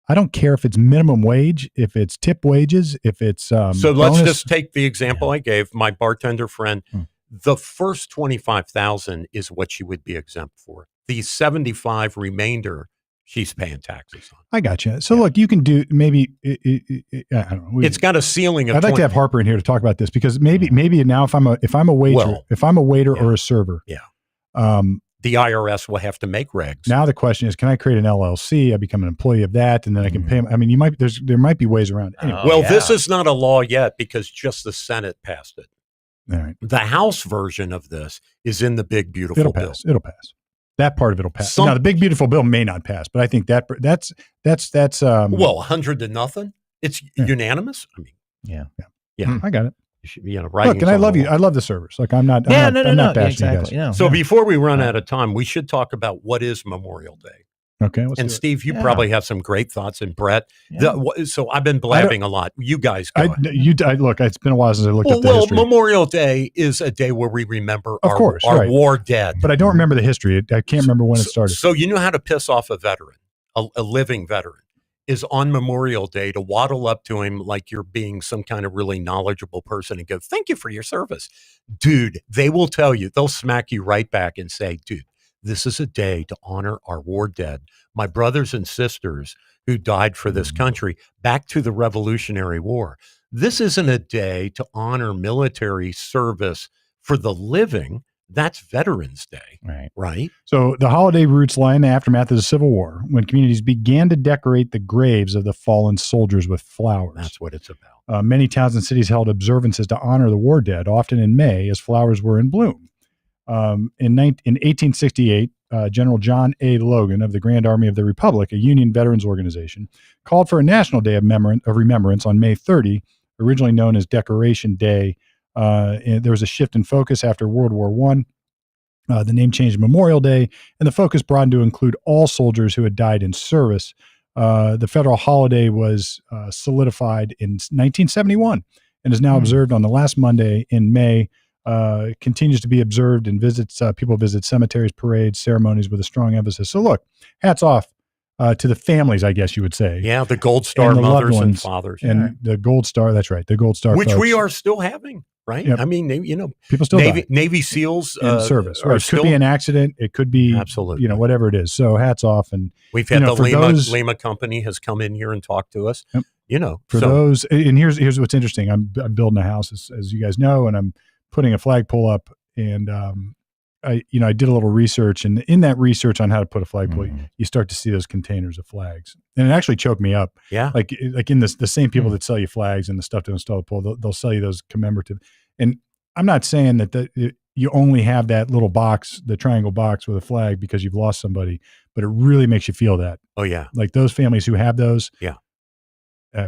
I don't care if it's minimum wage, if it's tip wages, if it's So let's bonus. just take the example I gave my bartender friend. The first 25,000 is what she would be exempt for. The 75 remainder, she's paying taxes on. I got you. So look, you can do maybe I don't know. It's got a ceiling of I'd like 20 to have Harper in here to talk about this because maybe now if I'm a waiter or a server, the IRS will have to make regs. now the question is, can I create an LLC? I become an employee of that, and then I can pay. I mean, there might be ways around it. Anyway, Oh, Well, yeah. this is not a law yet because just the Senate passed it. all right, The House version of this is in the big, beautiful it'll bill. pass. It'll pass. That part of it'll pass. Some- Now the big beautiful bill may not pass, but I think that's Well, 100 to nothing. It's unanimous. I mean, Yeah. I got it. you should be, Look, writings and I on love the you. wall. I love the servers. Like I'm not. Yeah, I'm not, no, I'm no, not bashing you guys. exactly. No. So before we run out of time, we should talk about what is Memorial Day. Okay. Let's And do it. Steve, you Yeah. probably have some great thoughts. And Brett, Yeah. so I've been blabbing a lot. You guys go ahead. Look, it's been a while since I looked up the Well, history, Memorial Day is a day where we remember Of course, our right. war dead. but I don't remember the history. I can't remember when it started. So you know how to piss off a veteran, a living veteran, is on Memorial Day to waddle up to him like you're being some kind of really knowledgeable person and go, "Thank you for your service." Dude, they will tell you, they'll smack you right back and say, "Dude, this is a day to honor our war dead, my brothers and sisters who died for this country back to the Revolutionary War. This isn't a day to honor military service for the living. That's Veterans Day, Right. right?" So the holiday roots lie in the aftermath of the Civil War, when communities began to decorate the graves of the fallen soldiers with flowers. That's what it's about. Many towns and cities held observances to honor the war dead, often in May, as flowers were in bloom. In 1868, General John A. Logan of the Grand Army of the Republic, a Union veterans organization, called for a national day of remembrance on May 30, originally known as Decoration Day. And there was a shift in focus after World War I. The name changed to Memorial Day, and the focus broadened to include all soldiers who had died in service. The federal holiday was solidified in 1971 and is now observed on the last Monday in May. Continues to be observed and people visit cemeteries, parades, ceremonies with a strong emphasis. So look, hats off to the families, I guess you would say. Yeah, the Gold Star And the loved mothers and ones. fathers. And the Gold Star, that's right, the Gold Star Which folks. we are still having, right? Yep. I mean, People still die Navy SEALs in service. are Right. It could still, be an accident. It could be, absolutely. whatever it is. So hats off. And We've had the for Lima company has come in here and talked to us. Yep. For so those, and here's what's interesting. I'm building a house, as you guys know, and I'm putting a flagpole up. And I did a little research, and in that research on how to put a flagpole, you start to see those containers of flags, and it actually choked me up. yeah, Like in the same people that sell you flags and the stuff to install the pole, they'll sell you those commemorative. And I'm not saying that you only have that little box, the triangle box with a flag because you've lost somebody, but it really makes you feel that. oh yeah, Like those families who have those. Yeah.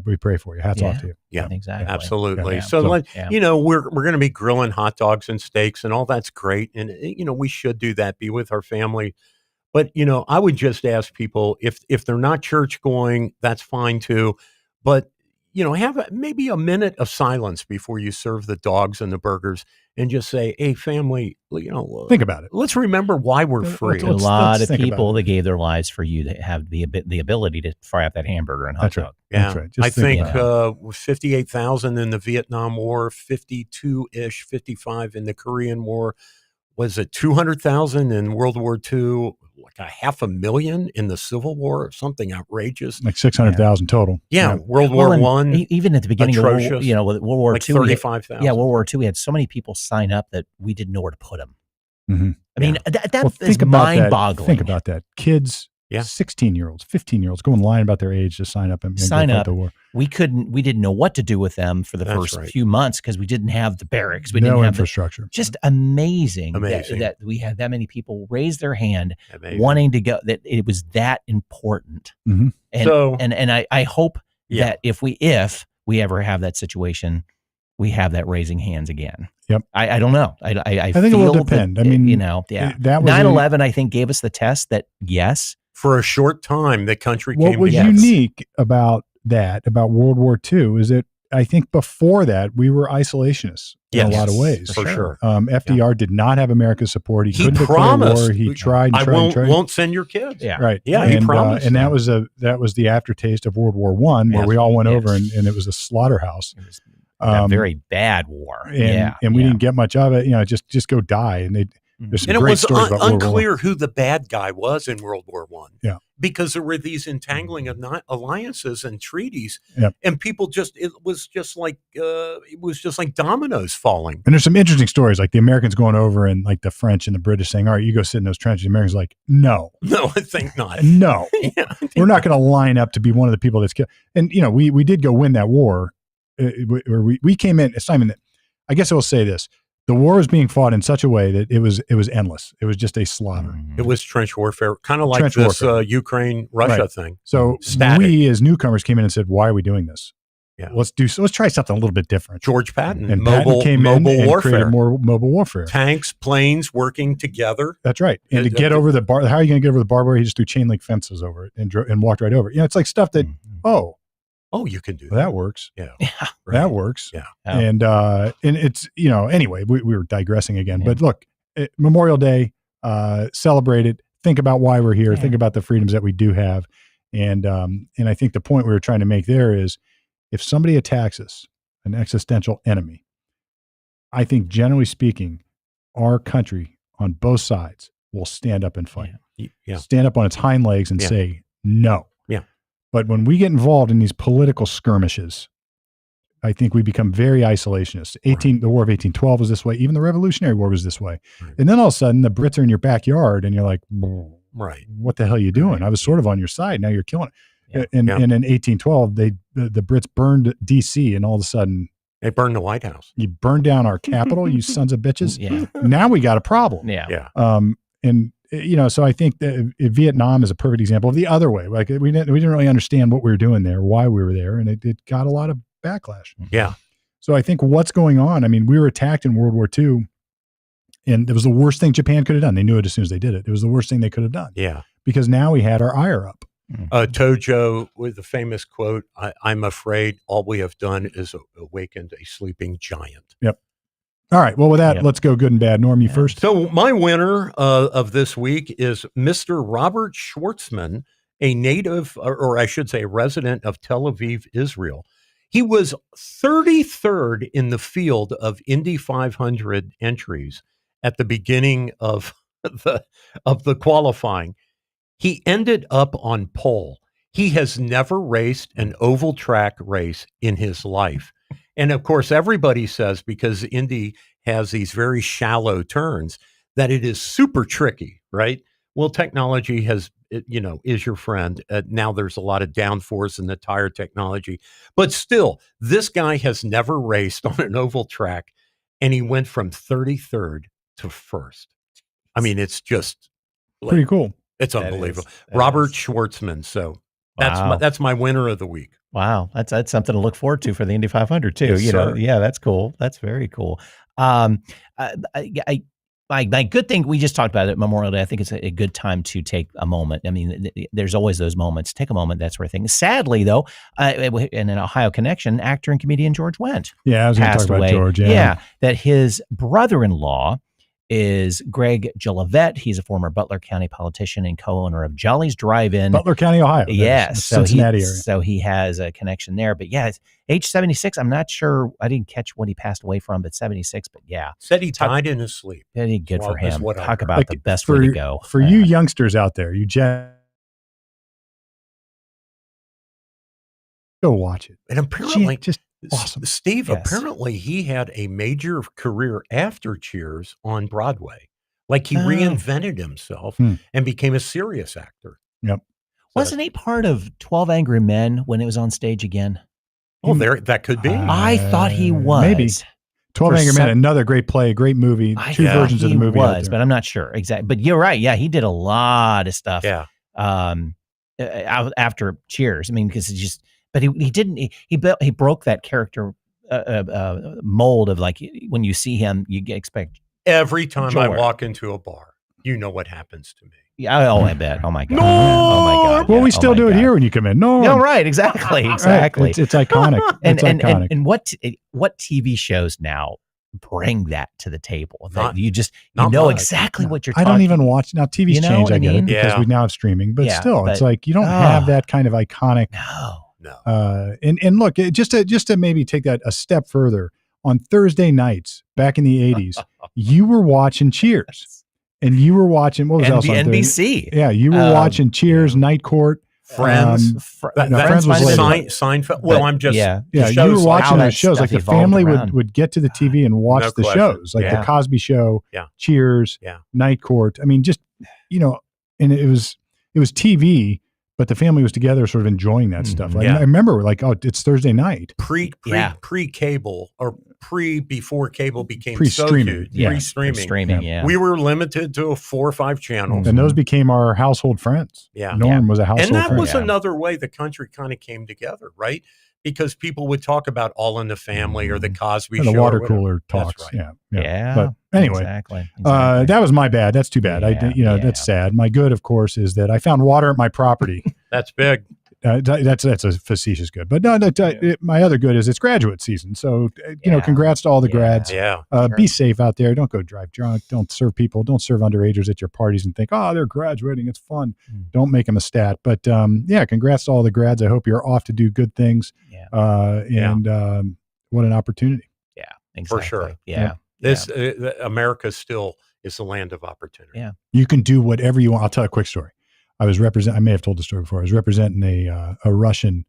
We pray for you. Hats off to you. yeah, Exactly. absolutely. Yeah. So, Yeah. we're going to be grilling hot dogs and steaks and all that's great, and we should do that, be with our family. But I would just ask people if they're not church going, that's fine too. But have maybe a minute of silence before you serve the dogs and the burgers, and just say, "Hey, family, Think about it. let's remember why we're free." A lot of think about people it. that gave their lives for you that have the ability to fry up that hamburger and hot That's right. dog. Yeah, That's right. Just I think about 58,000 in the Vietnam War, 52-ish, 55 in the Korean War. Was it 200,000 in World War II? Like 500,000 in the Civil War? Something outrageous. like 600,000 total. Yeah, World Well, War and One, even at the beginning atrocious. of World War like II, we had- 35,000. World War II, we had so many people sign up that we didn't know where to put them. Mhm. I mean, that Well, is mind-boggling. Think about that. Kids Yeah. 16-year-olds, 15-year-olds going lying about their age to sign up and Sign go fight up. the war. We didn't know what to do with them for the That's first right. few months because we didn't have the barracks. We No didn't have infrastructure. just amazing, Amazing. That we had that many people raise their hand Amazing. wanting to go, that it was that important. Mhm. And, So- and I hope Yeah. that if we ever have that situation, we have that raising hands again. Yep. I don't know. I think it will feel depend. that, I mean, yeah. that was 9/11, I think, gave us the test that yes. For a short time, the country what came was together. unique about World War II is that I think before that we were isolationists in a lot of ways. For sure. FDR did not have America's support. He He couldn't declare promised. war. He tried and I tried and tried. won't send your kids. Yeah. Right. Yeah, he and, promised and that. that was the aftertaste of World War One, where Yes. we all went Yes. over and it was a slaughterhouse. It was a very bad war. And we didn't get much of it. Just go die. And there's some And it great was stories about World War unclear who the bad guy was in World War One. Yeah. Because there were these entangling of alliances and treaties, Yep. and people it was just like dominoes falling. And there's some interesting stories, like the Americans going over and like the French and the British saying, "All right, you go sit in those trenches." The Americans are like, "No, No, I think not. no, Yeah, we're not going to line up to be one of the people that's killed." And we did go win that war. We came in. It's not even that. I guess I will say this: the war was being fought in such a way that it was endless. It was just a slaughter. It was trench warfare, kind of like Trench this warfare. Ukraine-Russia Right. thing. So Static. we, as newcomers, came in and said, "Why are we doing this? Yeah. Let's try something a little bit different." George Patton, And mobile Patton came in and warfare, created more mobile warfare. tanks, planes working together. That's right. And to It- get over the bar, how are you going to get over the barbed wire? He just threw chain link fences over it and walked right over it. It's like stuff that, Oh, you can do that works. Yeah, That works. Yeah. And it's, anyway, we were digressing again, Yeah. but look, Memorial Day, celebrate it. Think about why we're here. Yeah. Think about the freedoms that we do have. And I think the point we were trying to make there is if somebody attacks us, an existential enemy, I think generally speaking, our country on both sides will stand up and fight. Yeah. Stand up on its hind legs and Yeah. say no. Yeah. But when we get involved in these political skirmishes, I think we become very isolationist. The War of 1812 was this way. Even the Revolutionary War was this way. Right. And then all of a sudden, the Brits are in your backyard, and you're like, Right. "What the hell are you doing? I was sort of on your side. Now you're killing it." Yeah. And Yeah. in 1812, the Brits burned D.C., and all of a sudden, They burned the White House. you burned down our capital, you sons of bitches. Yeah. Now we got a problem. Yeah. Yeah. And so I think that Vietnam is a perfect example of the other way. Like we didn't really understand what we were doing there, why we were there, and it got a lot of backlash. Yeah. So I think what's going on, I mean, we were attacked in World War II, and it was the worst thing Japan could have done. They knew it as soon as they did it. It was the worst thing they could have done Yeah. because now we had our ire up. Tojo with the famous quote, I'm afraid all we have done is awakened a sleeping giant. Yep. All right. Well, with that, Yep. let's go good and bad. Norm, you first. So my winner of this week is Mr. Robert Schwartzman, a native, or I should say a resident of Tel Aviv, Israel. He was 33rd in the field of Indy 500 entries at the beginning of the qualifying. He ended up on pole. He has never raced an oval track race in his life. And of course, everybody says, because Indy has these very shallow turns, that it is super tricky, right? Well, technology is your friend. Now there's a lot of downforce in the tire technology. But still, this guy has never raced on an oval track, and he went from 33rd to 1st. I mean, it's just Pretty cool. it's That unbelievable. is- that Robert is. Schwartzman. So Wow. that's my winner of the week. Wow, that's something to look forward to for the Indy 500 too. Yes, sir. Yeah, that's cool. That's very cool. My good thing, we just talked about it, Memorial Day. I think it's a good time to take a moment. I mean, there's always those moments. Take a moment, that sort of thing. Sadly, though, in an Ohio connection, actor and comedian George Wendt Yeah, I was going to passed talk about away. George. Yeah. That his brother-in-law is Greg Gillivette. He's a former Butler County politician and co-owner of Jolly's Drive-In. Butler County, Ohio. Yes, Cincinnati area. So he has a connection there. But yeah, it's age 76. I'm not sure. I didn't catch what he passed away from, but 76. But yeah, Said he died in his sleep. pretty good for Well, that's him. what I Talk heard. about Like, the best for, way to go. For you youngsters out there, go watch it. And apparently, Just awesome. Steve, Yes. apparently he had a major career after Cheers on Broadway. Like he Oh. reinvented himself Hmm. and became a serious actor. Yep. Wasn't he part of 12 Angry Men when it was on stage again? Oh, there that could be. I thought he was. Maybe. 12 For Angry some- Men, another great play, great movie. I Two thought versions of the he movie out was, there. but I'm not sure exactly. But you're right. Yeah, he did a lot of stuff. Yeah. After Cheers, I mean, because he just, but he didn't. He broke that character mold of like when you see him, you expect. Every time I Joy. walk into a bar, you know what happens to me. Yeah. Oh, I bet. Oh my god. No! Oh my god. Well, yeah, we oh still my do it God. here when you come in. No, No, right. Exactly. Exactly. Right. It's iconic. and, It's and, iconic. and what TV shows now bring that to the table? That Not- you not know much. exactly what you're I talking. don't even watch now. TV's You know changed. what I I get it mean? because Yeah. we now have streaming, but Yeah, still, it's but- like you don't have that kind of iconic. No. No. And look, just to maybe take that a step further, on Thursday nights back in the 80s, you were watching Cheers, and you were watching what was else on Thursday? NBC. Yeah, you were watching Cheers, Night Court, Friends. no, That Friends was was later. Seinfeld. Well, I'm just yeah. Yeah, the you were shows watching how those that shows. Like stuff the evolved family around. would get to the TV and watch No the question. shows, like Yeah. the Cosby Show, Yeah. Cheers, Yeah. Night Court. I mean, just and it was TV, but the family was together, sort of enjoying that stuff. Like, Yeah. I remember, like, oh, it's Thursday night. pre-cable or before cable became Pre-streaming. so huge. Yeah. Pre-streaming. Streaming. Yeah. We were limited to 4 or 5 channels. And those became our household friends. Yeah. Norm was a household And that friend. was Yeah. another way the country kind of came together, right? Because people would talk about All in the Family or the Cosby And Show. the or water whatever. cooler That's talks. right. Yeah. But anyway, Exactly. that was my bad. That's too bad. Yeah, That's sad. My good, of course, is that I found water at my property. That's big. That's a facetious good. But no, my other good is it's graduate season. So, Yeah. congrats to all the grads. Yeah. Be safe out there. Don't go drive drunk. Don't serve people. Don't serve underagers at your parties and think, oh, they're graduating. It's fun. Don't make them a stat. But congrats to all the grads. I hope you're off to do good things. Yeah. And what an opportunity. Yeah. Exactly. For sure. Yeah. This America still is the land of opportunity. Yeah. You can do whatever you want. I'll tell a quick story. I may have told the story before. I was representing a Russian,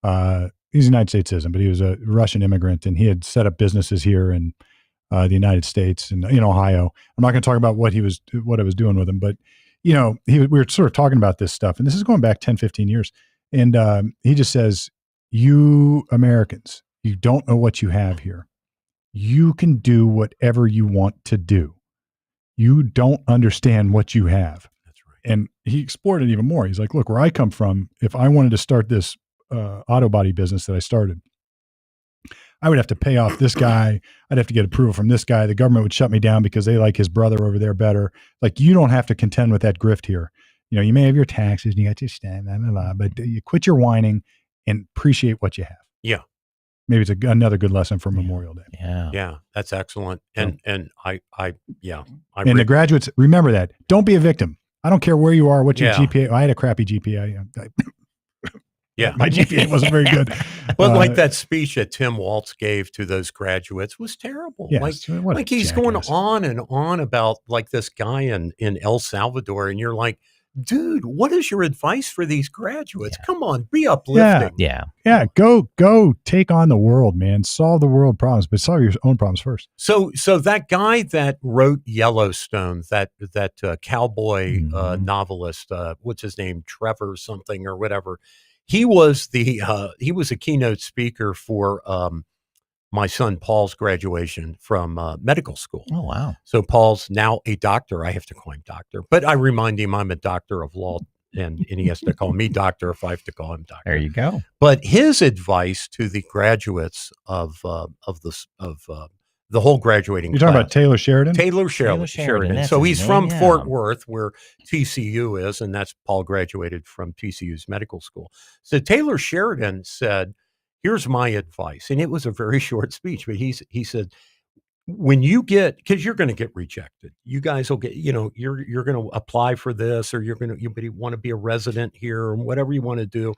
he's a United States citizen, but he was a Russian immigrant, and he had set up businesses here in the United States and in Ohio. I'm not going to talk about what I was doing with him, but we were sort of talking about this stuff, and this is going back 10, 15 years. And he just says, you Americans, you don't know what you have here. You can do whatever you want to do. You don't understand what you have. And he explored it even more. He's like, look, where I come from, if I wanted to start this auto body business that I started, I would have to pay off this guy. I'd have to get approval from this guy. The government would shut me down because they like his brother over there better. Like, you don't have to contend with that grift here. You may have your taxes and you got your stamp, blah, blah, blah, but you quit your whining and appreciate what you have. Yeah. Maybe it's another good lesson for Memorial Day. Yeah. Yeah. That's excellent. And The graduates, remember that. Don't be a victim. I don't care where you are, what your GPA. I had a crappy GPA. Yeah. My GPA wasn't very good. But like that speech that Tim Waltz gave to those graduates was terrible. Yes, like he's going on and on about like this guy in El Salvador. And you're like, dude, what is your advice for these graduates? Yeah. Come on, be uplifting. Yeah. Yeah, go take on the world, man. Solve the world problems, but solve your own problems first. So that guy that wrote Yellowstone, that cowboy novelist, what's his name, Trevor something or whatever, he was a keynote speaker for my son Paul's graduation from medical school. Oh, wow. So Paul's now a doctor. I have to call him doctor, but I remind him I'm a doctor of law, and he has to call me doctor if I have to call him doctor. There you go. But his advice to the graduates of the whole graduating You're talking class, about Taylor Sheridan? Taylor Sheridan, Sheridan. that's So his he's from name, yeah. Fort Worth, where TCU is, and that's Paul graduated from TCU's medical school. So Taylor Sheridan said, here's my advice. And it was a very short speech, but he said, when you because you're going to get rejected, you guys will get, you're going to apply for this, or you want to be a resident here, or whatever you want to do.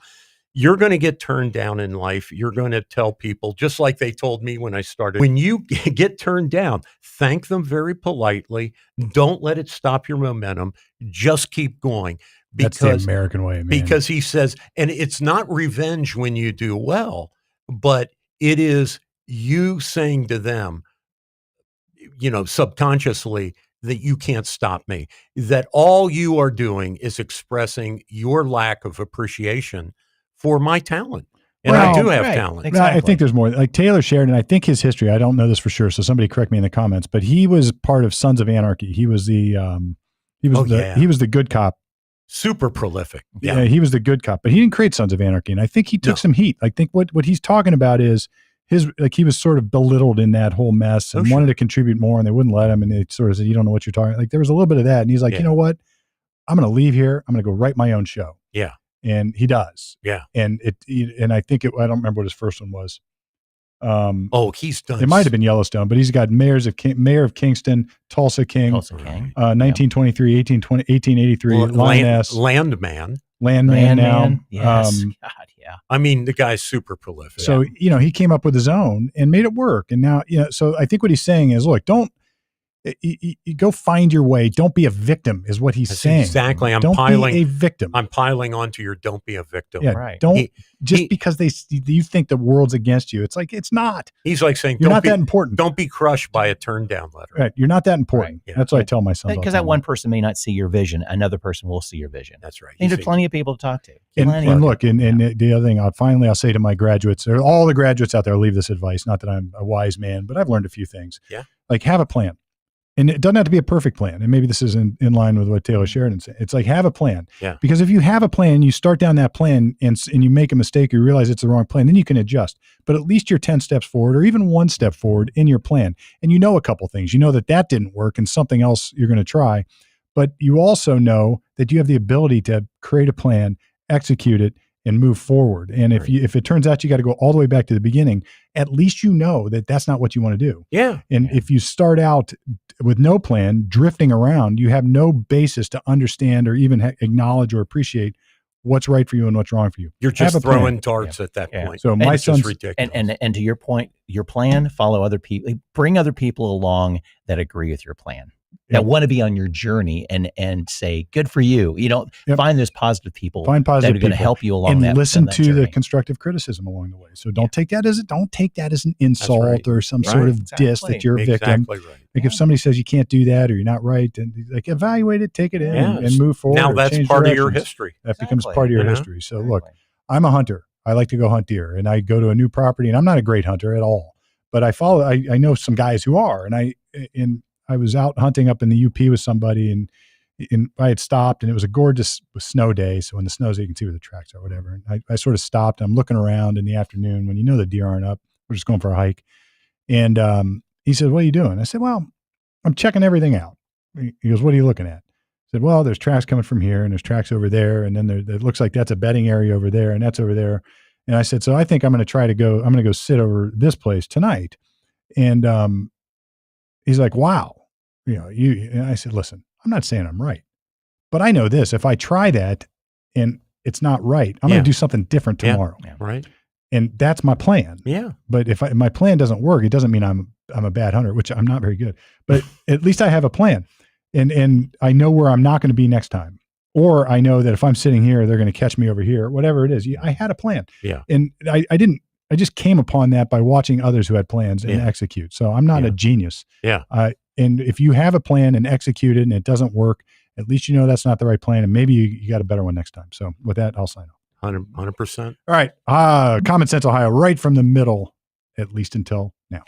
You're going to get turned down in life. You're going to tell people, just like they told me when I started, when you get turned down, thank them very politely. Don't let it stop your momentum. Just keep going. That's the American way, man. Because he says, and it's not revenge when you do well, but it is you saying to them, subconsciously, that you can't stop me, that all you are doing is expressing your lack of appreciation for my talent. And I do have talent. Exactly. I think there's more. Like Taylor Sheridan, I think his history, I don't know this for sure, so somebody correct me in the comments, but he was part of Sons of Anarchy. He was the he was the good cop. Super prolific. Yeah, he was the good cop, but he didn't create Sons of Anarchy. And I think he took some heat. I think what he's talking about is he was sort of belittled in that whole mess and wanted to contribute more, and they wouldn't let him. And they sort of said, "You don't know what you're talking." Like there was a little bit of that, and he's like, "You know what? I'm going to leave here. I'm going to go write my own show." Yeah. And he does. Yeah. And I think I don't remember what his first one was. He's done. It might have been Yellowstone, but he's got Mayor of Kingston, Tulsa King, 1923, 1883, Lioness, Landman now. Yes. God, yeah. I mean, the guy's super prolific. So, he came up with his own and made it work. And now, so I think what he's saying is, look, you go find your way. Don't be a victim is what he's saying. Exactly. Don't be a victim. I'm piling onto your don't be a victim. Yeah, right. Don't because you think the world's against you. It's like, it's not. He's like saying, you're not that important. Don't be crushed by a turn down letter. Right. You're not that important. Right. Yeah. That's what I tell my son. Because that one person may not see your vision. Another person will see your vision. That's right. And there's plenty of people to talk to. And look, and the other thing I'll say to my graduates, or all the graduates out there, I'll leave this advice. Not that I'm a wise man, but I've learned a few things. Yeah. Like have a plan. And it doesn't have to be a perfect plan. And maybe this is in line with what Taylor Sheridan said. It's like have a plan. Yeah. Because if you have a plan, you start down that plan and you make a mistake, you realize it's the wrong plan, then you can adjust. But at least you're 10 steps forward or even one step forward in your plan. And you know a couple things. You know that didn't work and something else you're going to try. But you also know that you have the ability to create a plan, execute it, and move forward. And if it turns out you got to go all the way back to the beginning, at least you know that that's not what you want to do. Yeah. And if you start out with no plan, drifting around, you have no basis to understand or even acknowledge or appreciate what's right for you and what's wrong for you. You're just throwing darts at that point. So my son's ridiculous. And to your point, your plan, follow other people, bring other people along that agree with your plan. That want to be on your journey and say, good for you. Find those positive people that are going to help you along and listen to the constructive criticism along the way. So don't take that as an insult or some sort of diss that you're a victim. Right. Like if somebody says you can't do that or you're not right, and like evaluate it, take it in and move forward. Now that's part of your history. That becomes part of your history. So look, I'm a hunter. I like to go hunt deer, and I go to a new property, and I'm not a great hunter at all, but I know some guys who are, and I was out hunting up in the UP with somebody, and I had stopped, and it was a gorgeous snow day. So when the snow's, you can see where the tracks are, whatever. And I sort of stopped. I'm looking around in the afternoon when the deer aren't up. We're just going for a hike. And he said, "What are you doing?" I said, "Well, I'm checking everything out." He goes, "What are you looking at?" I said, "Well, there's tracks coming from here, and there's tracks over there, and then it looks like that's a bedding area over there, and that's over there." And I said, "So I think I'm going to go sit over this place tonight." And he's like, "Wow, and I said, listen, I'm not saying I'm right, but I know this, if I try that and it's not right, I'm going to do something different tomorrow." Yeah. Right. And that's my plan. Yeah. But if my plan doesn't work, it doesn't mean I'm a bad hunter, which I'm not very good, but at least I have a plan and I know where I'm not going to be next time. Or I know that if I'm sitting here, they're going to catch me over here, whatever it is. I had a plan. Yeah. And I just came upon that by watching others who had plans and execute. So I'm not a genius. Yeah. And if you have a plan and execute it and it doesn't work, at least you know that's not the right plan. And maybe you got a better one next time. So with that, I'll sign off. 100%. All right. Common Sense Ohio, right from the middle, at least until now.